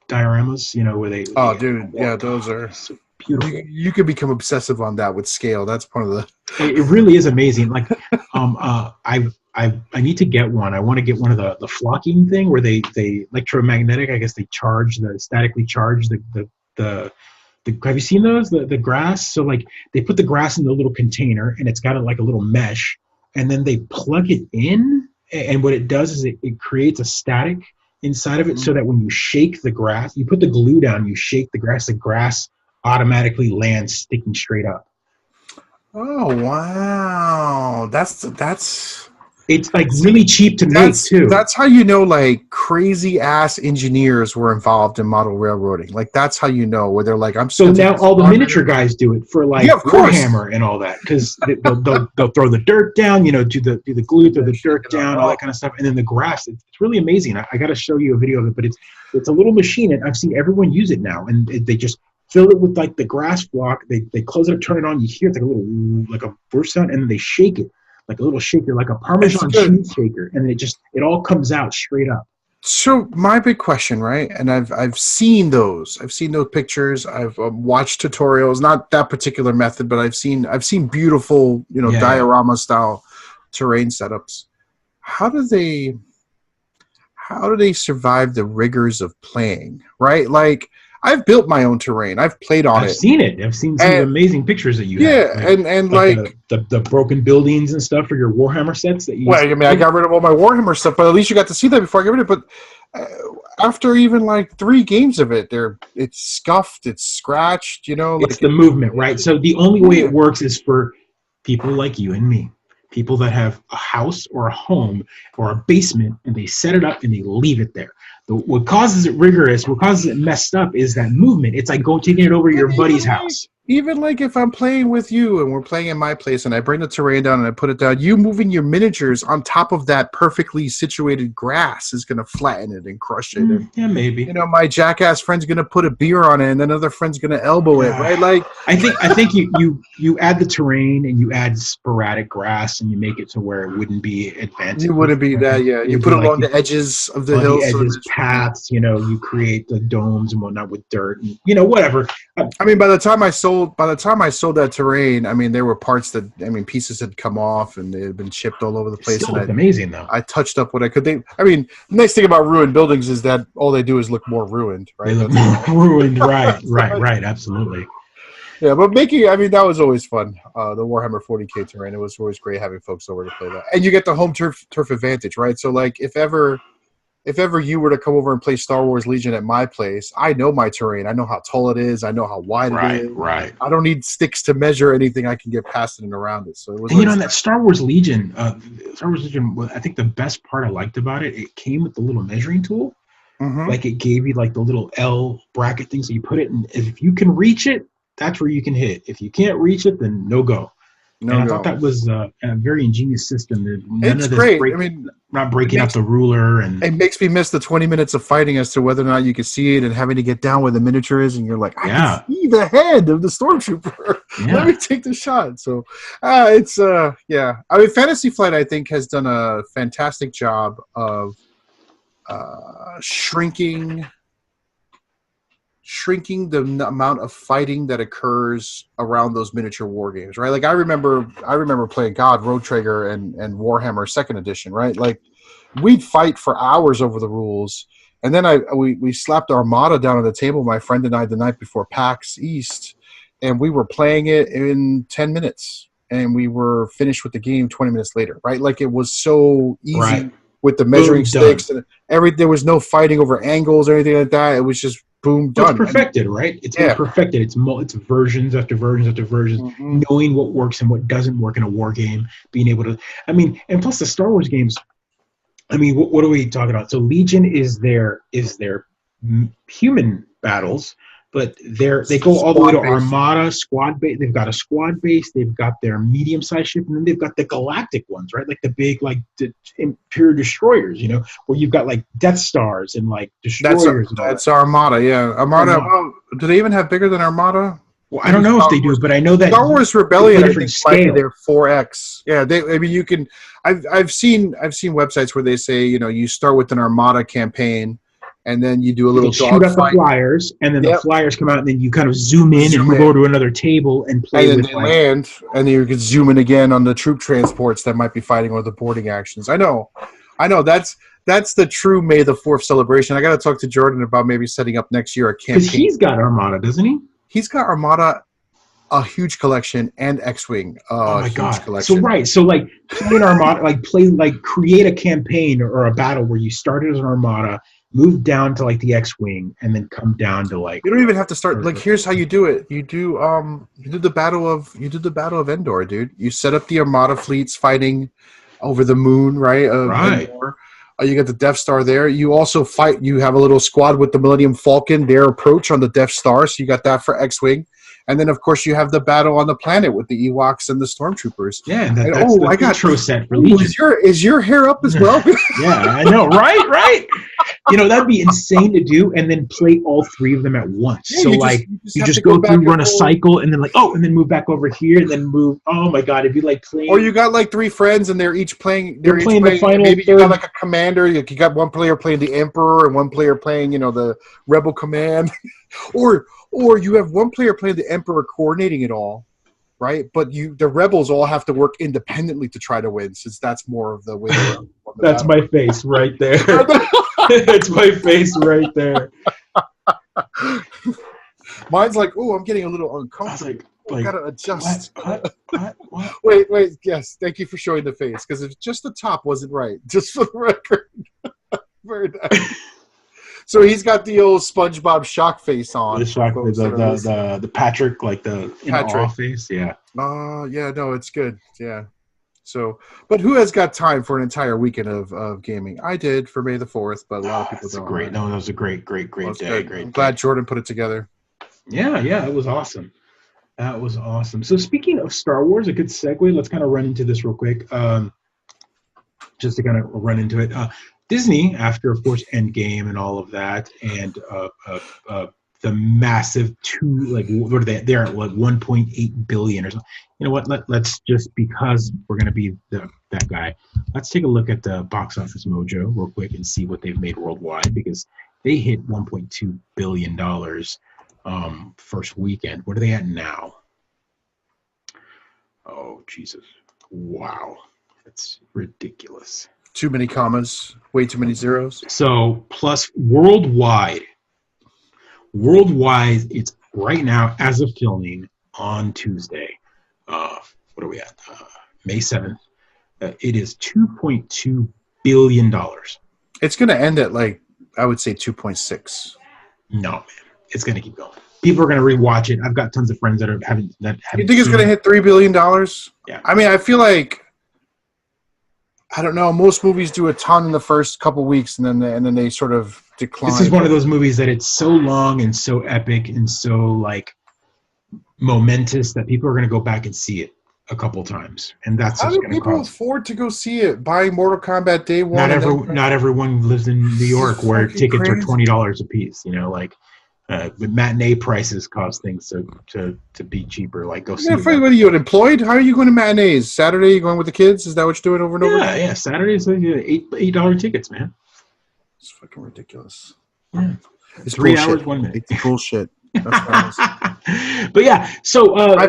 dioramas. Where they. Oh, dude, yeah, those are so beautiful. You could become obsessive on that with scale. That's part of the. It really is amazing. Like, I need to get one. I want to get one of the flocking thing where they electromagnetic. I guess they statically charge the. Have you seen those? The grass. So like they put the grass in the little container and it's got like a little mesh, and then they plug it in, and what it does is it creates a static inside of it, so that when you shake the grass, you put the glue down, you shake the grass automatically lands sticking straight up. Oh wow, that's. It's like really cheap to make too. That's how like crazy ass engineers were involved in model railroading. Like that's how where they're like, I'm so now all the miniature guys do it for like Warhammer and all that, because they'll throw the dirt down, do the glue, throw the dirt down, all that kind of stuff, and then the grass. It's really amazing. I got to show you a video of it, but it's a little machine, and I've seen everyone use it now, and they just fill it with like the grass block. They close it up, turn it on. You hear it's like a burst sound, and then they shake it. Like a little shaker, like a Parmesan cheese shaker, and it all comes out straight up. So my big question, right? And I've seen those. I've seen those pictures. I've watched tutorials, not that particular method, but I've seen beautiful, diorama style terrain setups. How do they survive the rigors of playing, right? Like I've built my own terrain. I've played on it. I've seen it. I've seen some amazing pictures that you have. Yeah, and like the broken buildings and stuff for your Warhammer sets that you. Well, I mean, I got rid of all my Warhammer stuff, but at least you got to see that before I get rid of it. But after even like 3 games of it, it's scuffed, it's scratched. It's the movement, right? So the only way it works is for people like you and me. People that have a house or a home or a basement, and they set it up and they leave it there. What causes it rigorous, what causes it messed up, is that movement. It's like taking it over to your buddy's house. Even like if I'm playing with you and we're playing in my place and I bring the terrain down and I put it down, you moving your miniatures on top of that perfectly situated grass is going to flatten it and crush it. Yeah, maybe. My jackass friend's going to put a beer on it and another friend's going to elbow it, right? Like I think you add the terrain and you add sporadic grass and you make it to where it wouldn't be advanced. It wouldn't be that, yeah. You put it along the edges of the hills. The edges, paths, you create the domes and whatnot with dirt and, whatever. I mean, by the time I sold that terrain, I mean, there were parts pieces had come off and they had been chipped all over the place. Still looked amazing, though. I touched up what I could. The nice thing about ruined buildings is that all they do is look more ruined, right? They look more ruined, right, absolutely. Yeah, but that was always fun. The Warhammer 40K terrain, it was always great having folks over to play that. And you get the home turf advantage, right? So, like, if ever you were to come over and play Star Wars Legion at my place, I know my terrain. I know how tall it is. I know how wide it is. Right. I don't need sticks to measure anything. I can get past it and around it. So it was. And that Star Wars Legion, I think the best part I liked about it came with the little measuring tool. Mm-hmm. Like it gave you like the little L bracket thing, so you put it in. If you can reach it, that's where you can hit. If you can't reach it, then no go. And No I thought go. that was a very ingenious system. That none It's of this great. I mean, not it breaking out makes the ruler and it makes me miss the 20 minutes of fighting as to whether or not you can see it and having to get down where the miniature is, and you're like, I can yeah, see the head of the stormtrooper. Let yeah. me take the shot. So, yeah. I mean, Fantasy Flight, I think, has done a fantastic job of shrinking the amount of fighting that occurs around those miniature war games, right? Like I remember playing Road Traeger and Warhammer Second Edition, right? Like we'd fight for hours over the rules, and then we slapped Armada down on the table, my friend and I, the night before PAX East, and we were playing it in 10 minutes, and we were finished with the game 20 minutes later, right? Like it was so Right. easy with the measuring Boom, done. sticks and there was no fighting over angles or anything like that. It was just boom, Well, it's done. perfected, right? It's been Yeah. perfected. It's versions after versions after versions, Mm-hmm. knowing what works and what doesn't work in a war game, being able to. I mean, and plus the Star Wars games. I mean, what are we talking about? So Legion is their human battles, but they go all the way to Armada, squad base. They've got a squad base. They've got their medium-sized ship, and then they've got the galactic ones, right? Like the big, like Imperial destroyers, where you've got like Death Stars and like destroyers. That's Armada, yeah. Armada. Well, do they even have bigger than Armada? Well, I don't know if they do, but I know that Star Wars Rebellion, I think, might be their 4X. Yeah, I mean, you can. I've seen websites where they say, you start with an Armada campaign, and then you do a little shoot at the flyers, and then the flyers come out, and then you kind of zoom in and move over to another table and play. And then they land, and then you can zoom in again on the troop transports that might be fighting or the boarding actions. I know. That's the true May the 4th celebration. I got to talk to Jordan about maybe setting up next year a campaign. Because he's got Armada, doesn't he? He's got Armada, a huge collection, and X-Wing, oh my God. collection. So like play an Armada, create a campaign or a battle where you started as an Armada, move down to like the X-Wing, and then come down to like. You don't even have to start. Like, here's how you do it. You do the battle of Endor, dude. You set up the Armada fleets fighting over the moon, right? Right. Endor. You got the Death Star there. You also fight. You have a little squad with the Millennium Falcon, their approach on the Death Star. So you got that for X-Wing. And then, of course, you have the battle on the planet with the Ewoks and the Stormtroopers. Yeah, that's the intro set for Legion. Is your hair up as well? Yeah, I know, right? That'd be insane to do, and then play all three of them at once. Yeah, so you just go through, run a cycle, and then and then move back over here, and then move. Oh my God, it'd be like playing. Or you got like three friends, and they're each playing. They're playing the final. Maybe you got like a commander. You got one player playing the Emperor, and one player playing, the Rebel Command, or you have one player playing the Emperor, coordinating it all, right? But the rebels all have to work independently to try to win, since that's more of the winner. That's my face right there. That's my face right there. Mine's like, I'm getting a little uncomfortable. I gotta adjust. What? Wait. Yes, thank you for showing the face, because if just the top wasn't right, just for the record. Very nice. So he's got the old SpongeBob shock face on. The shock face, the Patrick, like the Patrick face, yeah. Yeah, no, it's good, yeah. So, but who has got time for an entire weekend of gaming? I did for May the 4th, but a lot of people don't. Great. No, that was a great day. Great. I'm glad Jordan put it together. Yeah, it was awesome. That was awesome. So speaking of Star Wars, a good segue. Let's kind of run into this real quick. Just to kind of run into it. Disney, after of course Endgame and all of that, and the massive what are they? They're at like 1.8 billion or something. You know what? Let's just, because we're gonna be that guy. Let's take a look at the box office mojo real quick and see what they've made worldwide, because they hit 1.2 billion dollars first weekend. What are they at now? Oh Jesus! Wow, that's ridiculous. Too many commas, way too many zeros. So plus worldwide, it's right now as of filming on Tuesday. What are we at? May 7th. It is $2.2 billion. It's going to end at I would say 2.6. No, man, it's going to keep going. People are going to rewatch it. I've got tons of friends that haven't. You think it's going to hit $3 billion? Yeah. I mean, I feel like, I don't know. Most movies do a ton in the first couple weeks, and then they sort of decline. This is one of those movies that it's so long and so epic and so momentous that people are going to go back and see it. a couple times, and that's How just do going to people cost. afford to go see it? Buying Mortal Kombat Day One, Not everyone lives in New This is York where fucking tickets are crazy. $20 a piece. The matinee prices cause things to be cheaper. Like go see Yeah, one. what are you unemployed? How are you going to matinees? Saturday, you going with the kids? Is that what you're doing over and over? Yeah. Saturdays $8 tickets, man. It's fucking ridiculous. Yeah. It's 3 bullshit. hours, 1 minute. It's bullshit. That's what I was. But yeah, so I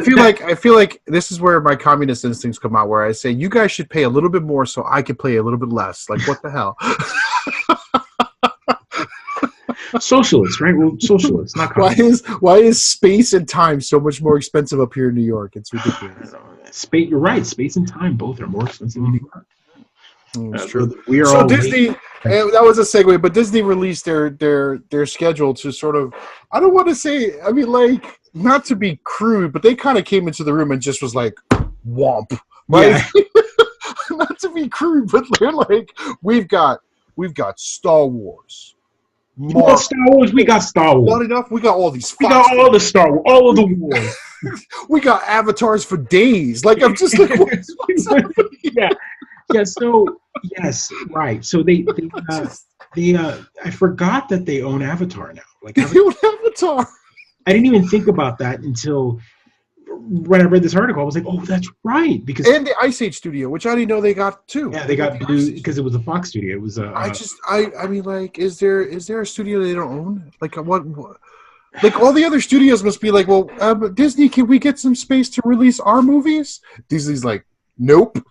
feel like this is where my communist instincts come out, where I say you guys should pay a little bit more so I can pay a little bit less. Like what the hell? socialists, right? Well, socialists, not why is space and time so much more expensive up here in New York? It's ridiculous. Space, you're right. Space and time both are more expensive in New York. It's true. We are so all Disney. That was a segue, but Disney released their schedule to sort of. I don't want to say. I mean, like not to be crude, but they kind of came into the room and just was like, "Womp," right? Yeah. Not to be crude, but they're like, "We've got Star Wars." You want Star Wars? We got Star Wars. Not enough. We got all these. We got all the Star Wars, all of the wars. We got avatars for days. Like I'm just like, what's happening? Yeah. So yes, right. So they I forgot that they own Avatar now. Like they own Avatar. I didn't even think about that until when I read this article. I was like, oh, that's right. And the Ice Age studio, which I didn't know they got too. Yeah, they got Blue because it was a Fox studio. It was I mean, like, is there a studio they don't own? Like what? Like all the other studios must be like, well, Disney, can we get some space to release our movies? Disney's like, nope.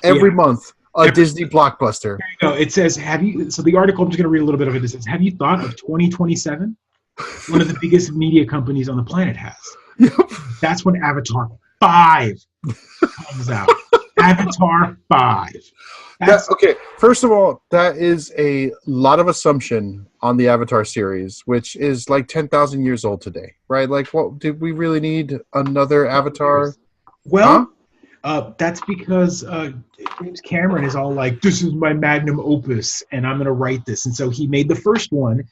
Every month, Disney blockbuster. There you go. It says, so the article, I'm just going to read a little bit of it. It says, have you thought of 2027? One of the biggest media companies on the planet has. Yep. That's when Avatar 5 comes out. Avatar 5. Okay, first of all, that is a lot of assumption on the Avatar series, which is like 10,000 years old today, right? Like, what did we really need another Avatar? Well, that's because James Cameron is all like, this is my magnum opus, and I'm going to write this. And so he made the first one,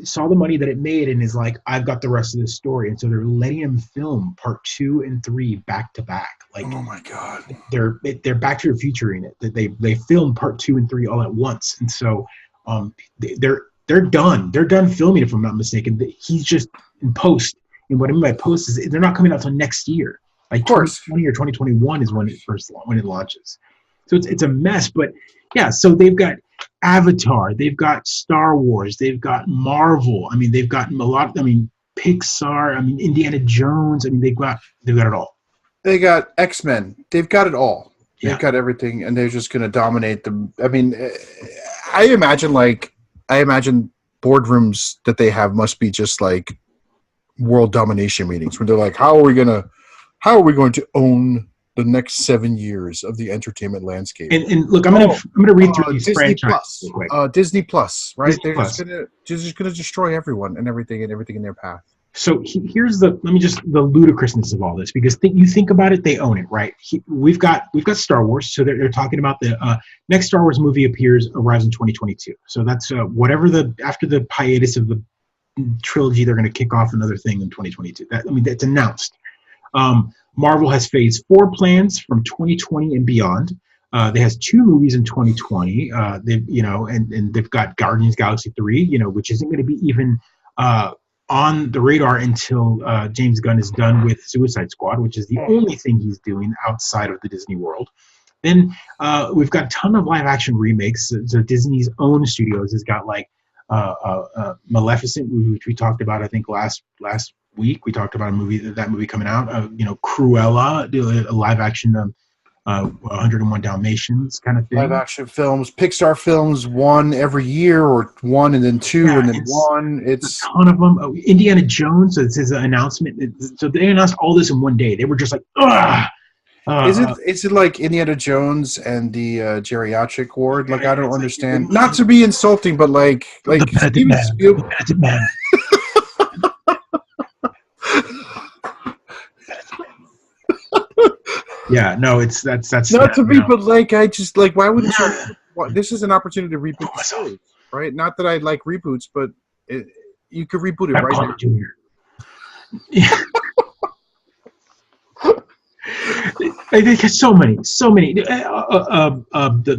saw the money that it made, and is like, I've got the rest of this story. And so they're letting him film part 2 and 3 back to back. Like, oh my god, they're Back to the Future in it. They filmed part 2 and 3 all at once, and so they're done. They're done filming, if I'm not mistaken. He's just in post. And what I mean by post is they're not coming out until next year. Like 2020 or 2021 is when it launches. So it's a mess. But yeah, so they've got Avatar, they've got Star Wars, they've got Marvel. I mean, they've got a lot. I mean, Pixar. I mean, Indiana Jones. I mean, they've got it all. They got X-Men. They've got it all. Yeah. They've got everything, and they're just going to dominate them. I mean, I imagine boardrooms that they have must be just like world domination meetings where they're like, how are we going to own the next 7 years of the entertainment landscape? And look, I'm gonna read through these Disney franchises. Disney Plus, right? Disney They're Plus. just gonna destroy everyone and everything in their path. So here's the ludicrousness of all this, because you think about it, they own it, right? We've got Star Wars, so they're talking about the next Star Wars movie arrives in 2022. So that's whatever after the hiatus of the trilogy, they're going to kick off another thing in 2022. That's announced. Marvel has Phase 4 plans from 2020 and beyond. They has 2 movies in 2020. And they've got Guardians Galaxy 3, which isn't going to be even on the radar until James Gunn is done with Suicide Squad, which is the only thing he's doing outside of the Disney world. Then we've got a ton of live action remakes. So Disney's own studios has got like Maleficent, which we talked about, I think last week. We talked about that movie coming out. Cruella, a live action 101 Dalmatians kind of thing. Live action films, Pixar films, one every year, or one and then 2 and then 1. It's a ton of them. Indiana Jones. So it's his announcement. So they announced all this in one day. They were just like, ugh. Is it like Indiana Jones and the geriatric ward? Like, I don't understand. Not to be insulting, but like Steven Spielberg. Yeah, no, that's not to be, but like I just like why wouldn't you? This is an opportunity to reboot the series, right? Not that I like reboots, but you could reboot it right now. There's so many. The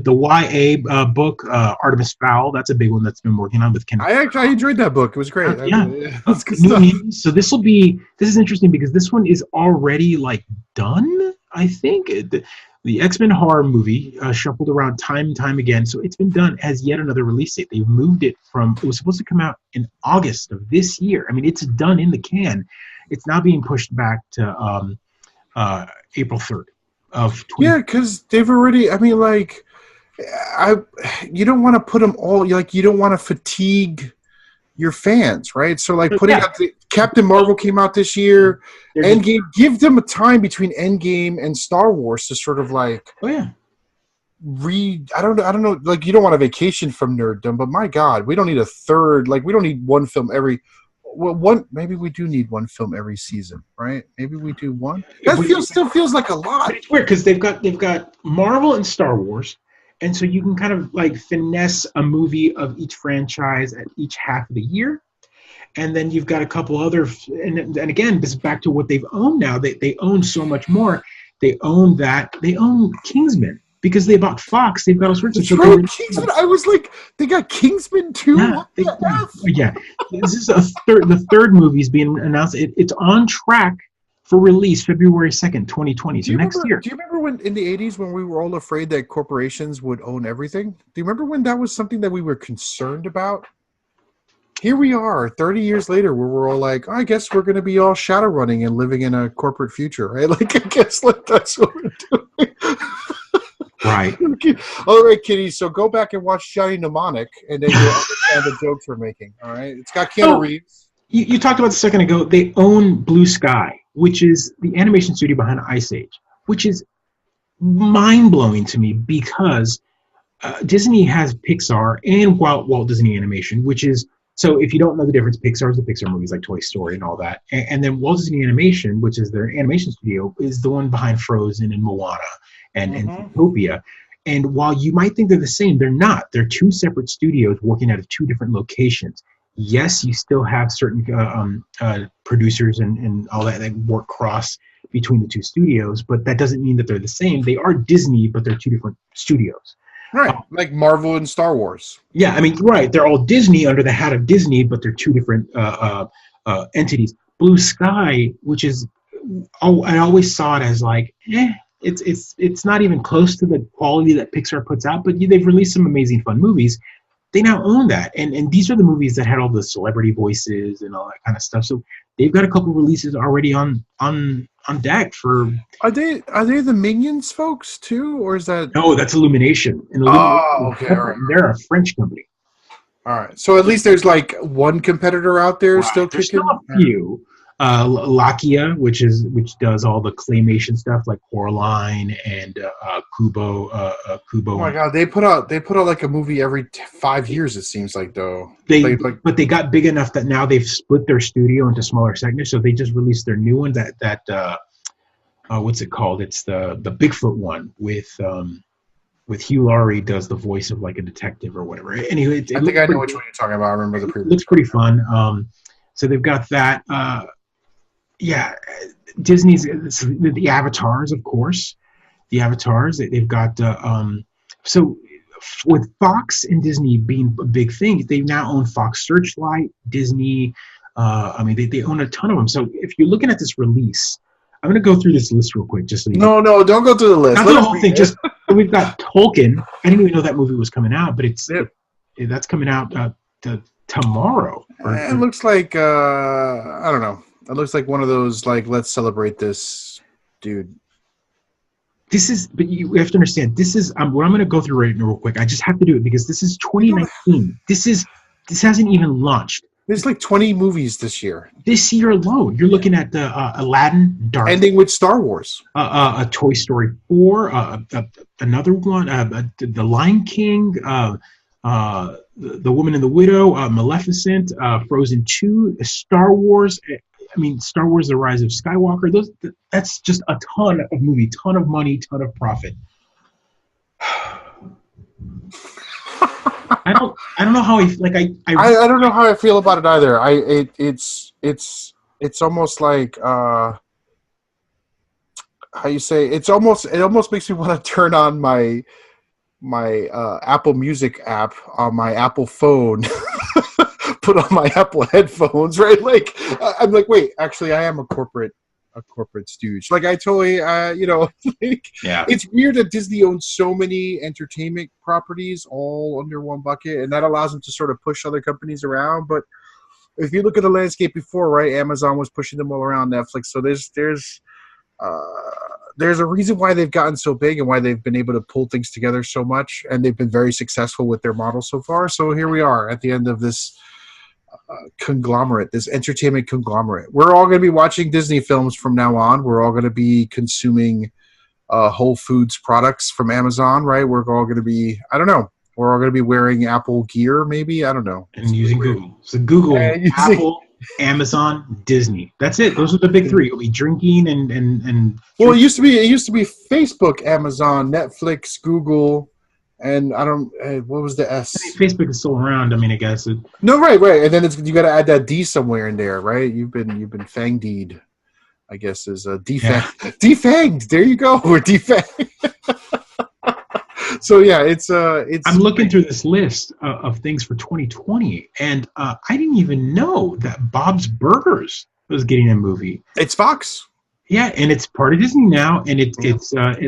YA book, Artemis Fowl. That's a big one that's been working on with Ken. I enjoyed that book. It was great. That's good stuff. So this is interesting because this one is already like done. I think the X-Men horror movie shuffled around time and time again, so it's been done as yet another release date. They've moved it from, it was supposed to come out in August of this year. I mean, it's done in the can. It's now being pushed back to April 3rd of 20. Yeah, because they've already. I mean, like, you don't want to put them all. Like, you don't want to fatigue your fans, right? So, like, putting out Captain Marvel came out this year. Endgame, give them a time between Endgame and Star Wars to sort of like. Oh yeah. I don't know. Like, you don't want a vacation from nerddom, but my God, we don't need a third. Like, we don't need one film every. Well, maybe we do need one film every season, right? Maybe we do one. That still feels like a lot. But it's weird because they've got Marvel and Star Wars, and so you can kind of like finesse a movie of each franchise at each half of the year, and then you've got a couple other. And again, this is back to what they've owned now. They own so much more. They own Kingsman. Because they bought Fox, they've got all sorts of stuff. Kingsman. I was like, they got Kingsman too. Yeah. This is the third movie is being announced. It's on track for release February 2nd, 2020. So next year. Do you remember when in the 80s when we were all afraid that corporations would own everything? Do you remember when that was something that we were concerned about? Here we are, 30 years later, where we're all like, I guess we're going to be all shadow running and living in a corporate future, right? Like, I guess that's what we're doing. Right. All right, kiddies. So go back and watch Johnny Mnemonic, and then you'll understand the jokes we're making. All right. It's got Keanu Reeves. You talked about a second ago. They own Blue Sky, which is the animation studio behind Ice Age, which is mind blowing to me because Disney has Pixar and Walt Disney Animation, which is, so if you don't know the difference, Pixar is the Pixar movies like Toy Story and all that, and then Walt Disney Animation, which is their animation studio, is the one behind Frozen and Moana. And Zootopia. And while you might think they're the same, they're not. They're two separate studios working out of two different locations. Yes, you still have certain producers and all that work cross between the two studios, but that doesn't mean that they're the same. They are Disney, but they're two different studios. Right, like Marvel and Star Wars. Yeah, I mean, right. They're all Disney under the hat of Disney, but they're two different entities. Blue Sky, which is, I always saw it as like, It's not even close to the quality that Pixar puts out, but they've released some amazing fun movies. They now own that, and these are the movies that had all the celebrity voices and all that kind of stuff. So they've got a couple releases already on deck for. Are they the Minions folks too, or is that? No, that's Illumination. Okay, right. They're a French company. All right, so at least there's like one competitor out there still kicking. There's still a few. Lakia, which does all the claymation stuff like Coraline and Kubo. Oh my God, they put out like a movie every 5 years. It seems like though. But they got big enough that now they've split their studio into smaller segments. So they just released their new one. That what's it called? It's the Bigfoot one with Hugh Laurie does the voice of like a detective or whatever. Anyway, I think I know which one you're talking about. I remember the previous. It looks pretty fun. So they've got that. Yeah, Disney's the Avatars, of course. The Avatars, they've got. So with Fox and Disney being a big thing, they now own Fox Searchlight, Disney. I mean, they own a ton of them. So if you're looking at this release, I'm going to go through this list real quick. Just so no, don't go through the list. Not the whole thing. Just we've got Tolkien. I didn't even know that movie was coming out, but that's coming out tomorrow. It looks like I don't know. It looks like one of those like let's celebrate this, dude. But you have to understand. This is what I'm going to go through right now real quick. I just have to do it because this is 2019. This hasn't even launched. There's like 20 movies this year. This year alone, you're looking at Aladdin, Dark, ending with Star Wars, a Toy Story 4, another one, The Lion King, The Woman and the Widow, Maleficent, Frozen 2, Star Wars. I mean, Star Wars: The Rise of Skywalker. That's just a ton of movie, ton of money, ton of profit. I don't know how I don't know how I feel about it either. It's almost like how you say, it almost makes me want to turn on my Apple Music app on my Apple phone, put on my Apple headphones, right? Like I'm like, wait, actually, I am a corporate stooge. Like I totally, like, Yeah. it's weird that Disney owns so many entertainment properties all under one bucket, and that allows them to sort of push other companies around. But if you look at the landscape before, right, Amazon was pushing them all around, Netflix. So there's a reason why they've gotten so big and why they've been able to pull things together so much, and they've been very successful with their model so far. So here we are at the end of this conglomerate, this entertainment conglomerate. We're all going to be watching Disney films from now on. We're all going to be consuming Whole Foods products from Amazon, right? We're all going to be, I don't know, we're all going to be wearing Apple gear, maybe. I don't know. And using Google. So Google, Apple, Amazon, Disney. That's it. Those are the big three. You'll be drinking and well, it used to be Facebook, Amazon, Netflix, Google, and I don't. What was the S? I mean, Facebook is still around. I mean, I guess. No, right, and then you got to add that D somewhere in there, right? You've been fang-D'd, I guess, is defanged. Yeah. Defanged. There you go. We're defanged. So yeah, it's. I'm looking through this list of things for 2020, and I didn't even know that Bob's Burgers was getting a movie. It's Fox. Yeah, and it's part of Disney now, and it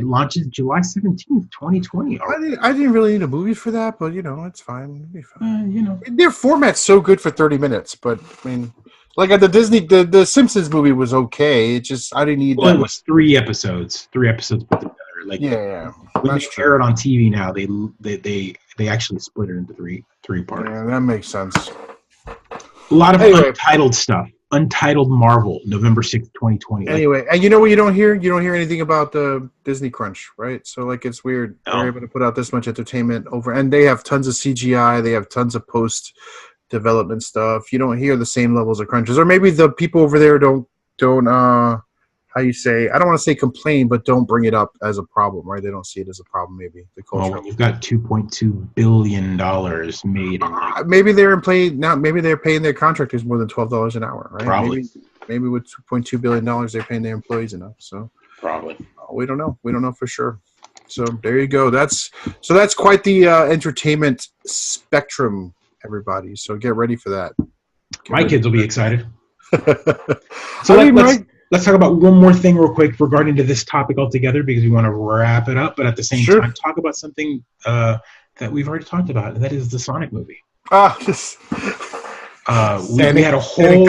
launches July 17th, 2020. I didn't really need a movie for that, but it's fine. It'll be fine. Their format's so good for 30 minutes, but I mean, like at the Disney, the Simpsons movie was okay. It just I didn't need. Well, it was 3 episodes. 3 episodes put together. Like yeah. When they air it on TV now, they actually split it into three parts. Yeah, that makes sense. A lot of untitled stuff. Untitled Marvel, November 6th, 2020. Anyway, and you know what you don't hear? You don't hear anything about the Disney Krunch, right? So, like, it's weird. No. They're able to put out this much entertainment over, and they have tons of CGI. They have tons of post-development stuff. You don't hear the same levels of crunches. Or maybe the people over there don't how you say, I don't want to say complain, but don't bring it up as a problem, right? They don't see it as a problem, maybe. The culture. Well, when you've got $2.2 billion made. Maybe they're in play now. Maybe they're paying their contractors more than $12 an hour, right? Probably. Maybe with $2.2 billion, they're paying their employees enough. So probably. We don't know. We don't know for sure. So there you go. That's quite the entertainment spectrum, everybody. So get ready for that. My kids will be excited. So let's talk about one more thing real quick regarding to this topic altogether, because we want to wrap it up, but at the same time talk about something that we've already talked about, and that is the Sonic movie. We had a whole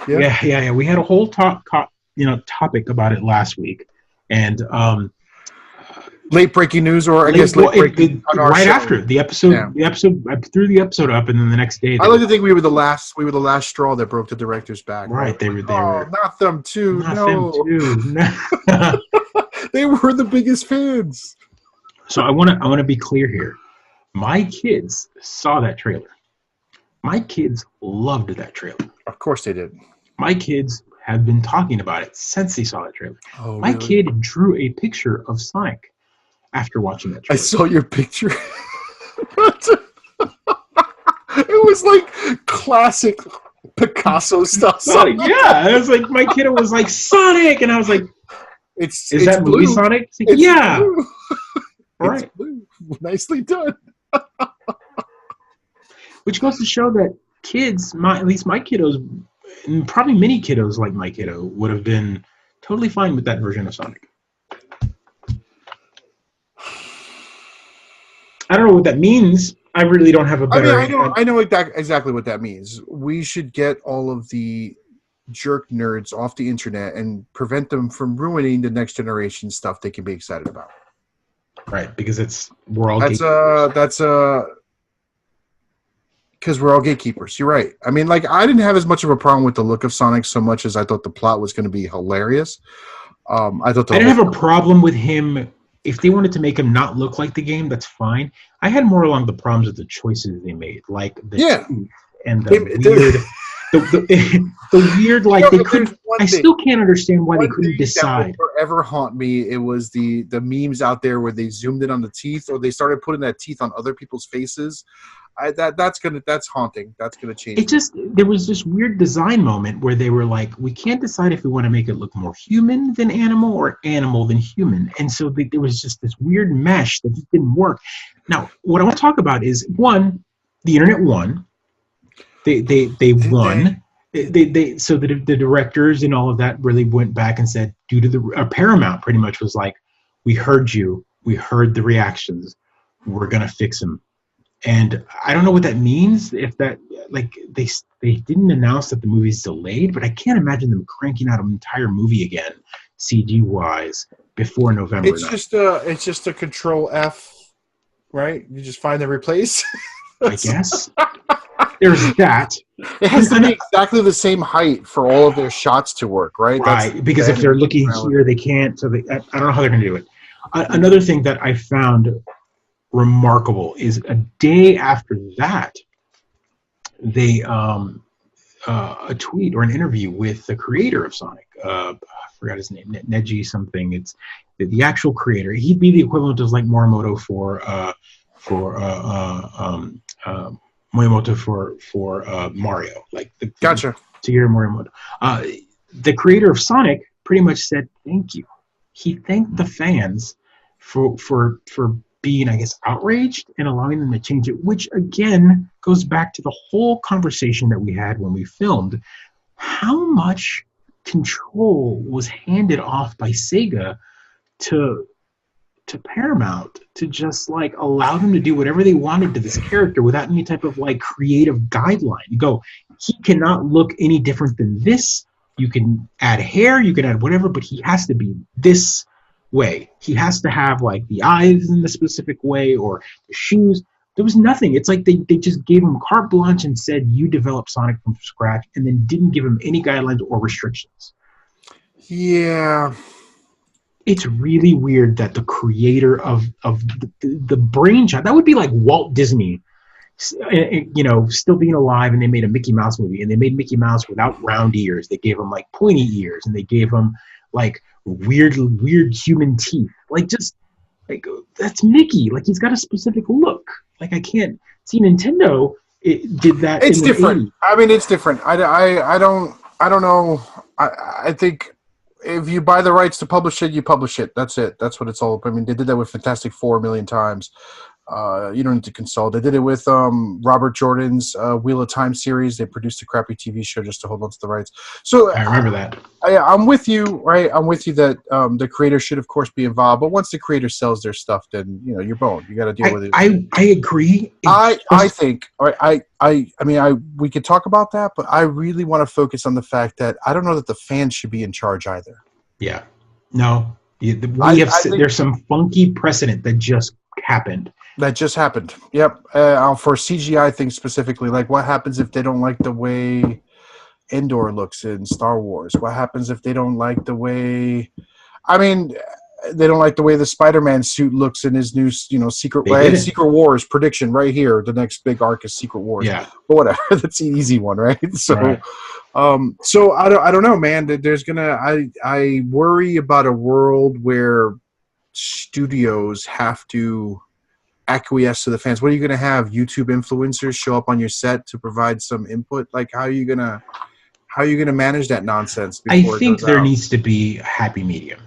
yeah. We had a whole topic about it last week, and late breaking news, or right after the episode. Yeah. The episode, I threw the episode up, and then the next day. I like to think we were the last straw that broke the director's back. Right, they were. Not them too. Not them too. They were the biggest fans. So I want to be clear here. My kids saw that trailer. My kids loved that trailer. Of course they did. My kids have been talking about it since they saw that trailer. Oh, my kid drew a picture of Sonic after watching that trailer. I saw your picture. It was like classic Picasso stuff. Sonic, yeah. I was like, my kid was like, Sonic! And I was like, is that blue. Movie Sonic? Like, it's yeah. Blue. All right. Nicely done. Which goes to show that kids, at least my kiddos, and probably many kiddos like my kiddo, would have been totally fine with that version of Sonic. I don't know what that means. I really don't have a better... I know exactly what that means. We should get all of the jerk nerds off the internet and prevent them from ruining the next generation stuff they can be excited about. Right, because we're all because we're all gatekeepers. You're right. I mean, like, I didn't have as much of a problem with the look of Sonic so much as I thought the plot was going to be hilarious. I didn't have a problem with him. If they wanted to make him not look like the game, that's fine. I had more along the problems with the choices they made, like the teeth and the weird, the weird, like they couldn't. I still can't understand why they couldn't decide. That would forever haunt me. It was the memes out there where they zoomed in on the teeth, or they started putting that teeth on other people's faces. That's haunting. That's gonna change. It just, there was this weird design moment where they were like, we can't decide if we want to make it look more human than animal or animal than human, and so there was just this weird mesh that just didn't work. Now, what I want to talk about is, one, the internet won. They won. They so the directors and all of that really went back and said, due to the Paramount pretty much was like, we heard you, we heard the reactions, we're gonna fix them. And I don't know what that means. If that, like, they didn't announce that the movie's delayed, but I can't imagine them cranking out an entire movie again, CG wise, before November. It's just a Control F, right? You just find and replace. I guess. There's that. It has to be exactly the same height for all of their shots to work, right? Right, because if they're looking here, they can't. So I don't know how they're going to do it. Another thing that I found remarkable is a day after that, they a tweet or an interview with the creator of Sonic. I forgot his name, Neji something. It's the actual creator. He'd be the equivalent of like Morimoto for Mario, like Gotcha. Shigeru Morimoto. The creator of Sonic pretty much said thank you. He thanked the fans for being, I guess, outraged and allowing them to change it, which again goes back to the whole conversation that we had when we filmed. How much control was handed off by Sega to Paramount to just like allow them to do whatever they wanted to this character without any type of like creative guideline? You go, he cannot look any different than this. You can add hair, you can add whatever, but he has to be this way. He has to have like the eyes in the specific way or the shoes. There was nothing. It's like they just gave him carte blanche and said, you develop Sonic from scratch, and then didn't give him any guidelines or restrictions. Yeah. It's really weird that the creator of the brainchild, that would be like Walt Disney, still being alive, and they made a Mickey Mouse movie, and they made Mickey Mouse without round ears. They gave him like pointy ears, and they gave him like weird human teeth. Like, just like, that's Mickey. Like, he's got a specific look. Like, I can't see Nintendo. It did that. It's different. I mean, it's different. I don't know. I think if you buy the rights to publish it, you publish it. That's it. That's what it's all about. I mean, they did that with Fantastic Four a million times. You don't need to consult. They did it with Robert Jordan's Wheel of Time series. They produced a crappy TV show just to hold on to the rights. So I remember that. I'm with you, right? I'm with you that the creator should, of course, be involved. But once the creator sells their stuff, then you're boned. You got to deal with it. I agree. I think. We could talk about that, but I really want to focus on the fact that I don't know that the fans should be in charge either. Yeah. No. There's some funky precedent that just happened. That just happened. Yep. For CGI things specifically, like what happens if they don't like the way Endor looks in Star Wars? What happens if they don't like the way? I mean, they don't like the way the Spider-Man suit looks in his new, Secret Wars prediction right here. The next big arc is Secret Wars. Yeah. But whatever. That's the easy one, right? So, right. So I don't know, man. I worry about a world where studios have to acquiesce to the fans. What are you going to have? YouTube influencers show up on your set to provide some input? Like, how are you going to manage that nonsense? I think there needs to be a happy medium.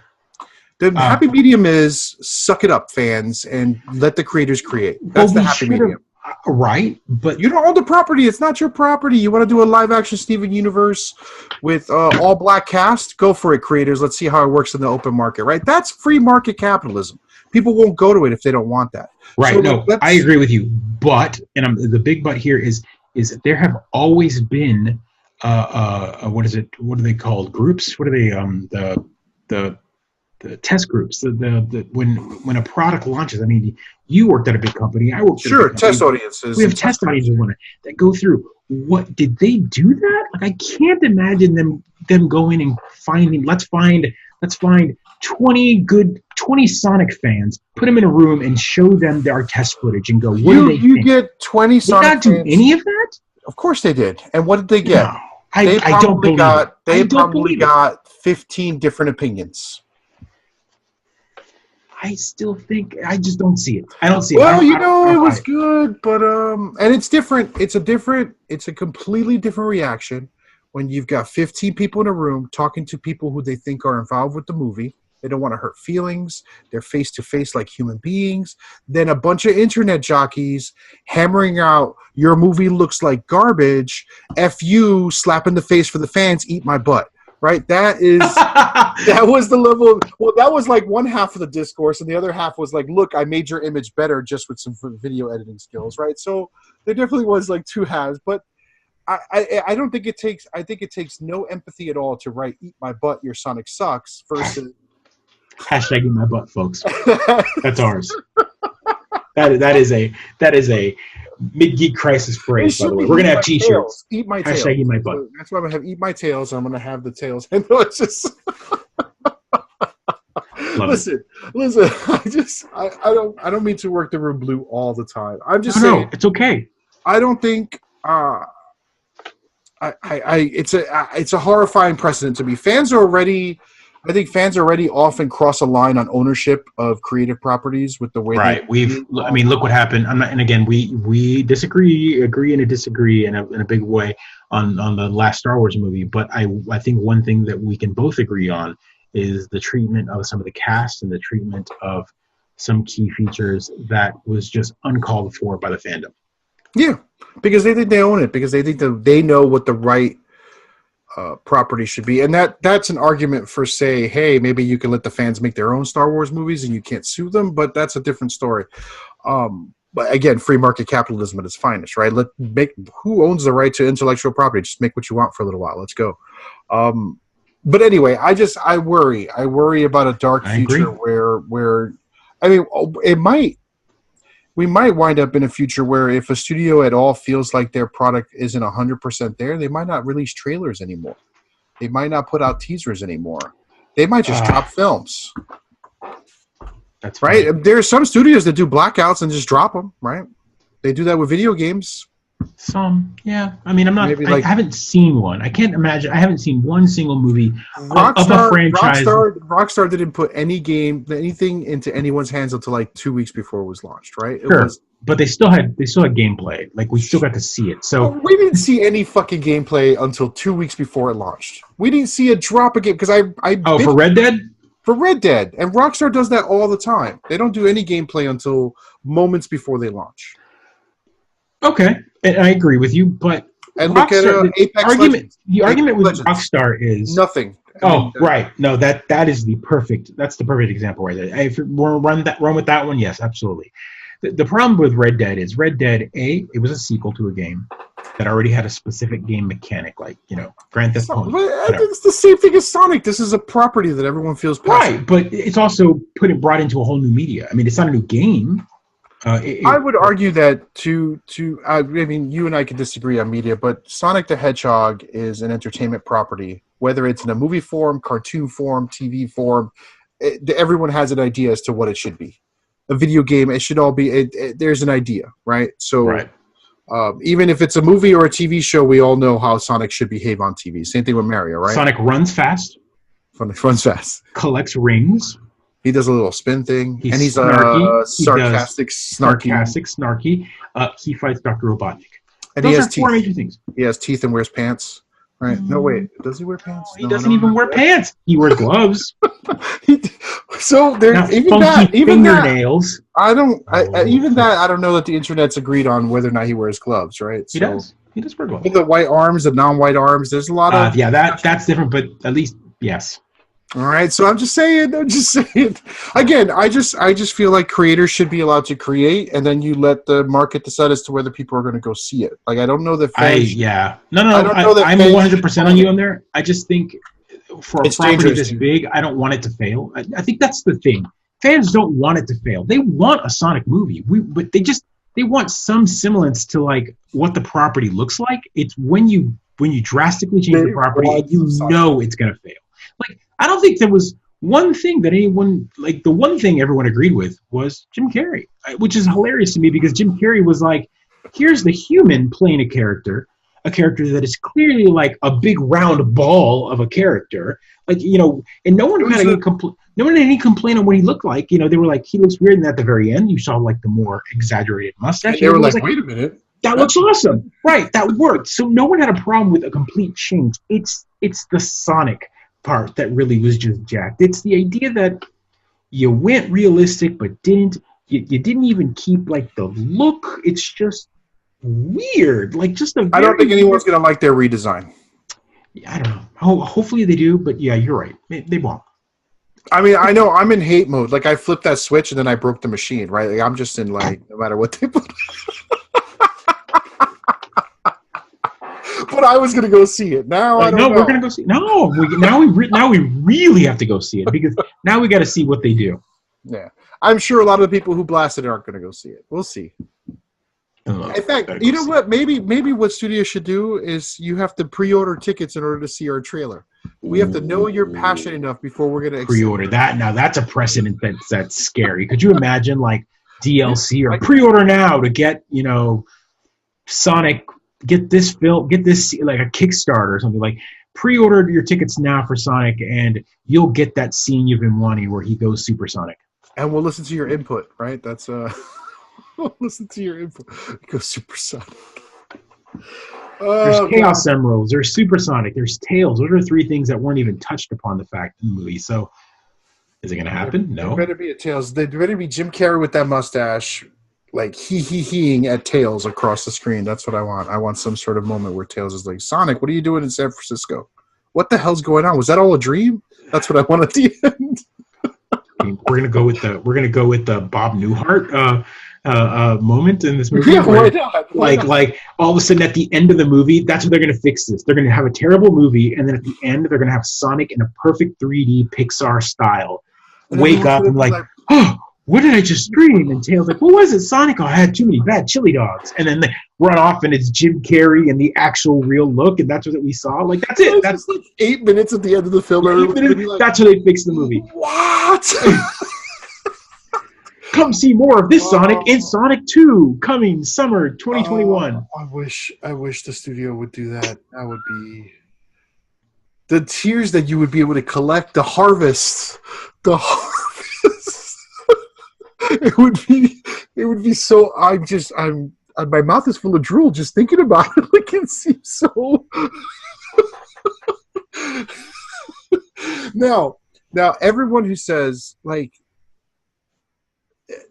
The happy medium is suck it up, fans, and let the creators create. That's the happy medium. Right, but you don't own the property. It's not your property. You want to do a live-action Steven Universe with all-black cast? Go for it, creators. Let's see how it works in the open market, right? That's free market capitalism. People won't go to it if they don't want that. Right, so I agree with you. But, the big but here is there have always been, what is it? What are they called? Groups? What are they? The test groups, when a product launches. I mean, you worked at a big company. I worked at a big company. Test audiences. We have test audiences that go through. What did they do that? Like, I can't imagine them going and finding. Let's find 20 Sonic fans, put them in a room and show them our test footage and go, what do they think? You get 20 Sonic fans. Did not do any of that? Of course they did. And what did they get? No, I don't believe it. They probably got 15 different opinions. I still think I just don't see it. I don't see it. Well, I it don't buy was it. good, but and it's different. It's a completely different reaction when you've got 15 people in a room talking to people who they think are involved with the movie. They don't want to hurt feelings. They're face to face like human beings. Then a bunch of internet jockeys hammering out your movie looks like garbage. F you, slap in the face for the fans, eat my butt. Right? That was the level. Well, that was like one half of the discourse, and the other half was like, "Look, I made your image better just with some video editing skills." Right? So there definitely was like two halves, but I don't think it takes. I think it takes no empathy at all to write "Eat my butt, your Sonic sucks" versus Hashtag eat my butt, folks. That's ours. That is a mid-geek crisis phrase, by the way. We're gonna have T-shirts. Eat my hashtag tails. Eat my butt. So that's why I'm gonna have eat my tails. I'm gonna have the tails. I know it's just. Listen. I don't mean to work the room blue all the time. I'm just saying. No, it's okay. I don't think. It's a horrifying precedent to me. I think fans already often cross a line on ownership of creative properties with the way. Right. Look what happened. And again, we agree and disagree in a big way on the last Star Wars movie. But I think one thing that we can both agree on is the treatment of some of the cast and the treatment of some key features that was just uncalled for by the fandom. Yeah, because they think they own it, because they think that they know what the right property should be, and that's an argument for, say, hey, maybe you can let the fans make their own Star Wars movies and you can't sue them, but that's a different story. But again, free market capitalism at its finest, right? Who owns the right to intellectual property? Just make what you want for a little while. Let's go. But anyway, I worry about a dark future where I mean, we might wind up in a future where if a studio at all feels like their product isn't 100% there, they might not release trailers anymore. They might not put out teasers anymore. They might just drop films. That's right. There are some studios that do blackouts and just drop them, right? They do that with video games. Some, yeah. I mean, I haven't seen one. I can't imagine. I haven't seen one single movie of a franchise. Rockstar didn't put anything into anyone's hands until like 2 weeks before it was launched, right? But they still had gameplay. Like, we still got to see it. So we didn't see any fucking gameplay until 2 weeks before it launched. We didn't see a drop of game because for Red Dead. For Red Dead, and Rockstar does that all the time. They don't do any gameplay until moments before they launch. Okay, and I agree with you, but look at Apex Legends. The argument with Rockstar is nothing. Right. No, that's the perfect example right there. If we're run with that one, yes, absolutely. The problem with Red Dead is it was a sequel to a game that already had a specific game mechanic, like, Grand Theft Auto. It's the same thing as Sonic. This is a property that everyone feels passionate. Right, but it's also brought into a whole new media. I mean, it's not a new game. I would argue that I mean, you and I can disagree on media, but Sonic the Hedgehog is an entertainment property, whether it's in a movie form, cartoon form, TV form. Everyone has an idea as to what it should be. A video game, it should all be. There's an idea, right? So, right. Even if it's a movie or a TV show, we all know how Sonic should behave on TV. Same thing with Mario, right? Sonic runs fast. Runs fast. Collects rings. He does a little spin thing, and he's snarky. Sarcastic, snarky. He fights Dr. Robotnik. And Those he has are four major things. He has teeth and wears pants. Right? No, wait. Does he wear pants? He doesn't even wear pants. He wears gloves. So there's even fingernails. I don't know that the internet's agreed on whether or not he wears gloves. Right? He does. He does wear gloves. With the white arms, the non-white arms. There's a lot of that's different, but at least yes. All right, so I'm just saying. Again, I just feel like creators should be allowed to create, and then you let the market decide as to whether people are going to go see it. Like, I don't know that fans... I'm 100% on you on there. I just think for a property this big, I don't want it to fail. I think that's the thing. Fans don't want it to fail. They want a Sonic movie, but they want some semblance to like what the property looks like. It's when you drastically change the property, you know it's going to fail. Like, I don't think there was one thing that anyone, like, the one thing everyone agreed with was Jim Carrey, which is hilarious to me because Jim Carrey was like, here's the human playing a character a character that is clearly like a big round ball of a character. Like, and no one had any complaint on what he looked like. They were like, he looks weird. And at the very end, you saw like the more exaggerated mustache. And they were like, wait a minute. That looks awesome. Right. That worked. So no one had a problem with a complete change. It's the Sonic part that really was just jacked. It's the idea that you went realistic, but you didn't even keep like the look. It's just weird. Like I don't think anyone's going to like their redesign. I don't know. Hopefully they do, but yeah, you're right. They won't. I mean, I know I'm in hate mode. Like I flipped that switch and then I broke the machine, right? Like, I'm just in like, no matter what they put. But I was going to go see it. Now I don't know. We're going to go see it. No, now we really have to go see it because now we got to see what they do. Yeah. I'm sure a lot of the people who blasted it aren't going to go see it. We'll see. In fact, you know what? Maybe what studios should do is you have to pre-order tickets in order to see our trailer. We have to know you're passionate enough before we're going to pre-order that. Now that's a precedent that's scary. Could you imagine like DLC or pre-order now to get Sonic? Get this film, get this like a Kickstarter or something, like pre-order your tickets now for Sonic and you'll get that scene you've been wanting where he goes supersonic. And we'll listen to your input, right? That's we'll listen to your input. Go supersonic. There's Chaos Emeralds, there's supersonic, there's Tails. Those are three things that weren't even touched upon the fact in the movie. So is it gonna happen? No. There better be a Tails. There better be Jim Carrey with that mustache. Like heeing at Tails across the screen. That's what I want. I want some sort of moment where Tails is like, Sonic, what are you doing in San Francisco? What the hell's going on? Was that all a dream? That's what I want at the end. We're gonna go with the Bob Newhart moment in this movie. Yeah, why not? Like all of a sudden at the end of the movie, that's what they're gonna fix this. They're gonna have a terrible movie, and then at the end they're gonna have Sonic in a perfect 3D Pixar style. Wake up and like, oh, what did I just dream? And Tails like, what was it, Sonic? Oh, I had too many bad chili dogs. And then they run off, and it's Jim Carrey and the actual real look, and that's what we saw. Like, that's it. That's like 8 minutes at the end of the film. Like, that's how they fixed the movie. What? Come see more of this Sonic in Sonic 2, coming summer 2021. I wish the studio would do that. That would be the tears that you would be able to collect, the harvest. It would be so. My mouth is full of drool just thinking about it. Like it seems so. Now, everyone who says like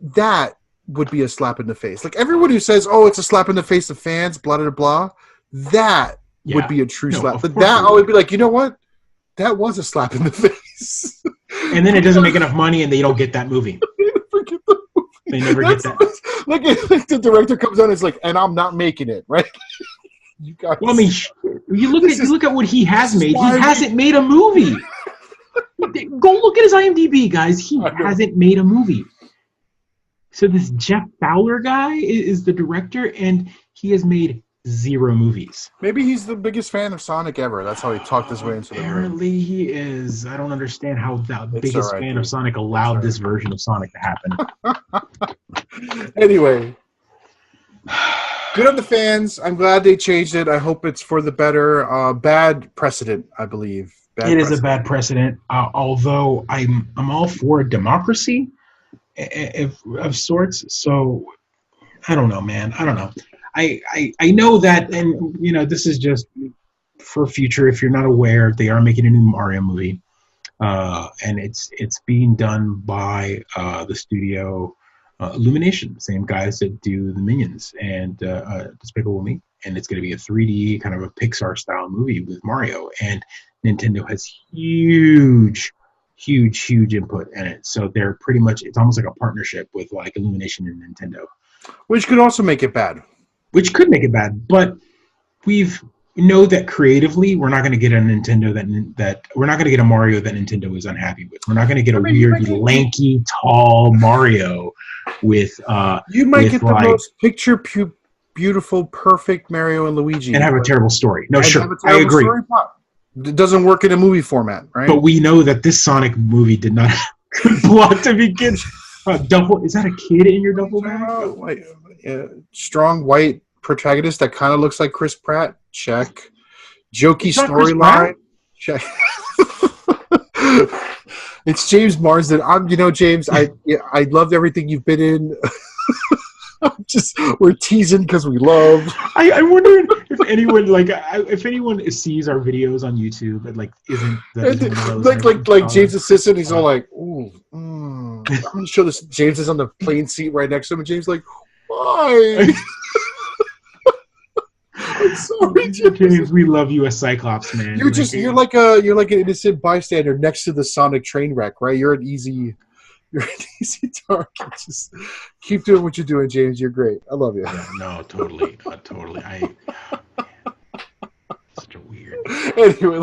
that would be a slap in the face. Like everyone who says, "Oh, it's a slap in the face of fans," blah blah blah. That would be a true slap. But that I would be like, you know what? That was a slap in the face. And then it doesn't make enough money, and they don't get that movie. They never get that. Like the director comes on, and it's like, and I'm not making it, right? You guys. Well, I mean, you look at what he has made. He hasn't made a movie. Go look at his IMDb, guys. He hasn't made a movie. So this Jeff Fowler guy is the director, and he has made 0 movies. Maybe he's the biggest fan of Sonic ever. That's how he talked his way into the movie. Apparently he is. I don't understand how the biggest fan of Sonic allowed this version of Sonic to happen. Anyway. Good on the fans. I'm glad they changed it. I hope it's for the better. Bad precedent, I believe. It is a bad precedent. Although I'm all for a democracy of sorts. So I don't know, man. I don't know. I know that, and this is just for future. If you're not aware, they are making a new Mario movie, and it's being done by the studio Illumination, the same guys that do the Minions and Despicable Me, and it's going to be a 3D kind of a Pixar style movie with Mario, and Nintendo has huge input in it. So they're pretty much, it's almost like a partnership with like Illumination and Nintendo, which could also make it bad. Which could make it bad, but we know that creatively we're not going to get a Nintendo that we're not going to get a Mario that Nintendo is unhappy with. We're not going to get a weird, lanky, tall Mario with. You might get the most beautiful, perfect Mario and Luigi, and have a terrible story. No, sure, I agree. It doesn't work in a movie format, right? But we know that this Sonic movie did not have good plot to begin. Duffel, is that a kid in your duffel bag? Strong white protagonist that kind of looks like Chris Pratt, Check. Jokey It's not Chris Pratt? storyline. Check. It's James Marsden. James. I loved everything you've been in. We're teasing because we love. I'm wondering if anyone sees our videos on YouTube and isn't like James' assistant. He's all like, "Ooh, I'm gonna show this." James is on the plane seat right next to him, and James like, "Why?" I'm sorry, James. We love you as Cyclops, man. You're like an innocent bystander next to the Sonic train wreck, right? You're an easy target. Just keep doing what you're doing, James. You're great. I love you. Yeah, no, totally. Such a weird. Anyway,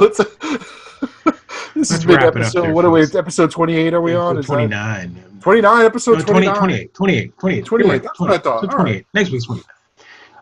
this is big episode. What are we? Episode 28 are we on? Is 29. 29, episode 29. 28. That's what I thought. 28. Right. Next week's 29.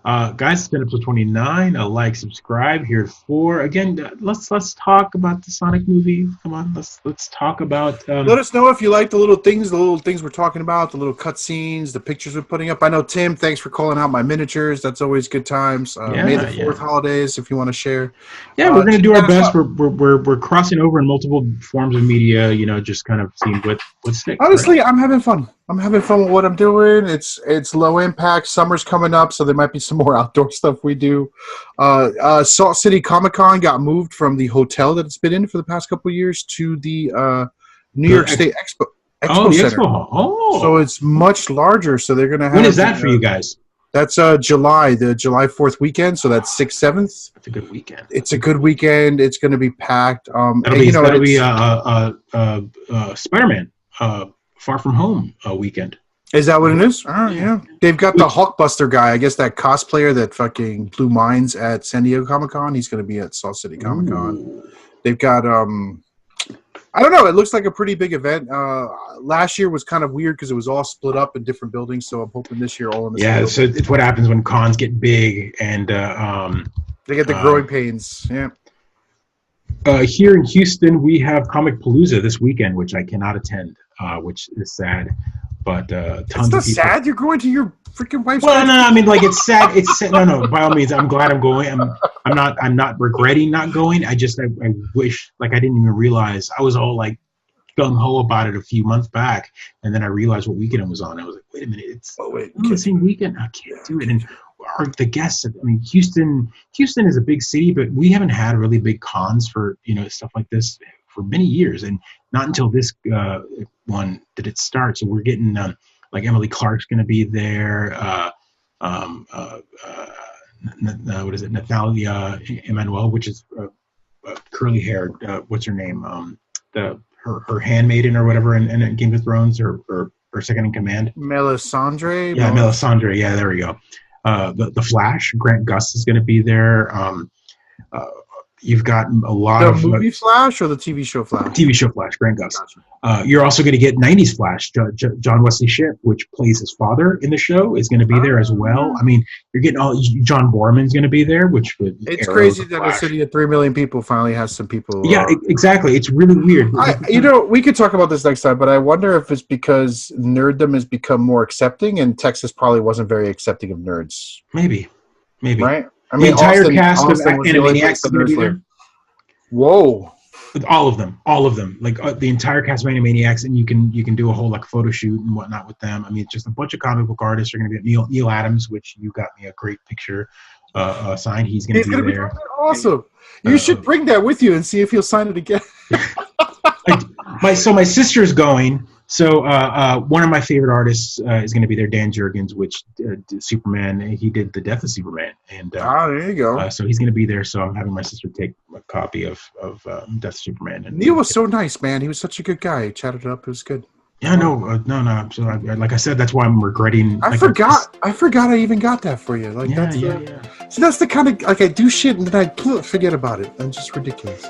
Guys, it's been episode 29. Like, subscribe. Here's 4. Again, let's talk about the Sonic movie. Come on, let's talk about. Let us know if you like the little things we're talking about, the little cutscenes, the pictures we're putting up. I know Tim. Thanks for calling out my miniatures. That's always good times. May the 4th holidays, if you want to share. Yeah, we're gonna do our best. We're crossing over in multiple forms of media. Just kind of seeing what sticks. Honestly, right? I'm having fun. I'm having fun with what I'm doing. It's low impact. Summer's coming up, so there might be some more outdoor stuff we do. Salt City Comic Con got moved from the hotel that it's been in for the past couple of years to the New York State Expo Center. Expo. Oh, so it's much larger. So they're gonna have. When is that for you guys? That's July, the July 4th weekend. So that's 6th, 7th. That's a good weekend. It's a good weekend. It's going to be packed. That'll be Spider-Man. Far From Home weekend. Is that what it is? Yeah. They've got the Hulkbuster guy. I guess that cosplayer that fucking blew minds at San Diego Comic-Con. He's going to be at Salt City Comic-Con. They've got, I don't know. It looks like a pretty big event. Last year was kind of weird because it was all split up in different buildings. So I'm hoping this year all in the same building. So it's what happens when cons get big and they get the growing pains. Yeah. Here in Houston, we have Comic Palooza this weekend, which I cannot attend, which is sad. But tons it's not of people. Sad. You're going to your freaking wife's. Well, no. I mean, it's sad. It's sad. No. By all means, I'm glad I'm going. I'm not regretting not going. I wish I didn't even realize I was all gung ho about it a few months back, and then I realized what weekend it was on. I was like, wait a minute, it's the same weekend. I can't do it. And the guests. I mean, Houston is a big city, but we haven't had really big cons for stuff like this for many years, and not until this one did it start. So we're getting Emily Clark's going to be there. What is it? Natalia Emmanuel, which is curly haired. What's her name? Her handmaiden or whatever in Game of Thrones, or second in command. Melisandre. Yeah, Melisandre. Yeah, there we go. The Flash, Grant Gust is going to be there. You've got a lot of movie Flash or the TV show Flash. TV show Flash, Grant Gust. You're also going to get 90s Flash. John Wesley Shipp, which plays his father in the show, is going to be there as well. I mean, you're getting John Borman's going to be there, which would. It's crazy that a city of 3 million people finally has some people. Yeah, exactly. It's really weird. We could talk about this next time, but I wonder if it's because nerddom has become more accepting, and Texas probably wasn't very accepting of nerds. Maybe. Right. I mean, the entire cast of Animaniacs is going to be there. Whoa! All of them, the entire cast of Animaniacs, and you can do a whole photo shoot and whatnot with them. I mean, it's just a bunch of comic book artists are going to be at Neil Adams, which you got me a great picture signed. He's going to be there. Awesome! You should bring that with you and see if he'll sign it again. My sister's going. So one of my favorite artists is going to be there, Dan Jurgens, which Superman. He did The Death of Superman, and there you go. So he's going to be there. So I'm having my sister take a copy of Death of Superman. And Neil was so nice, man. He was such a good guy. He chatted it up. It was good. Yeah, no. So like I said, that's why I'm regretting. I forgot I even got that for you. So that's the kind of I do shit and then I forget about it. I'm just ridiculous.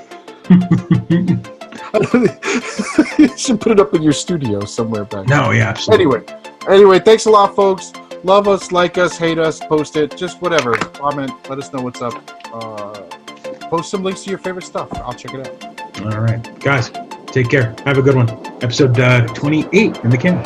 You should put it up in your studio somewhere back. No, yeah, absolutely. Anyway, thanks a lot, folks. Love us, like us, hate us, post it, just whatever. Comment, let us know what's up. Post some links to your favorite stuff. I'll check it out. All right, guys, take care. Have a good one. Episode 28 in the can.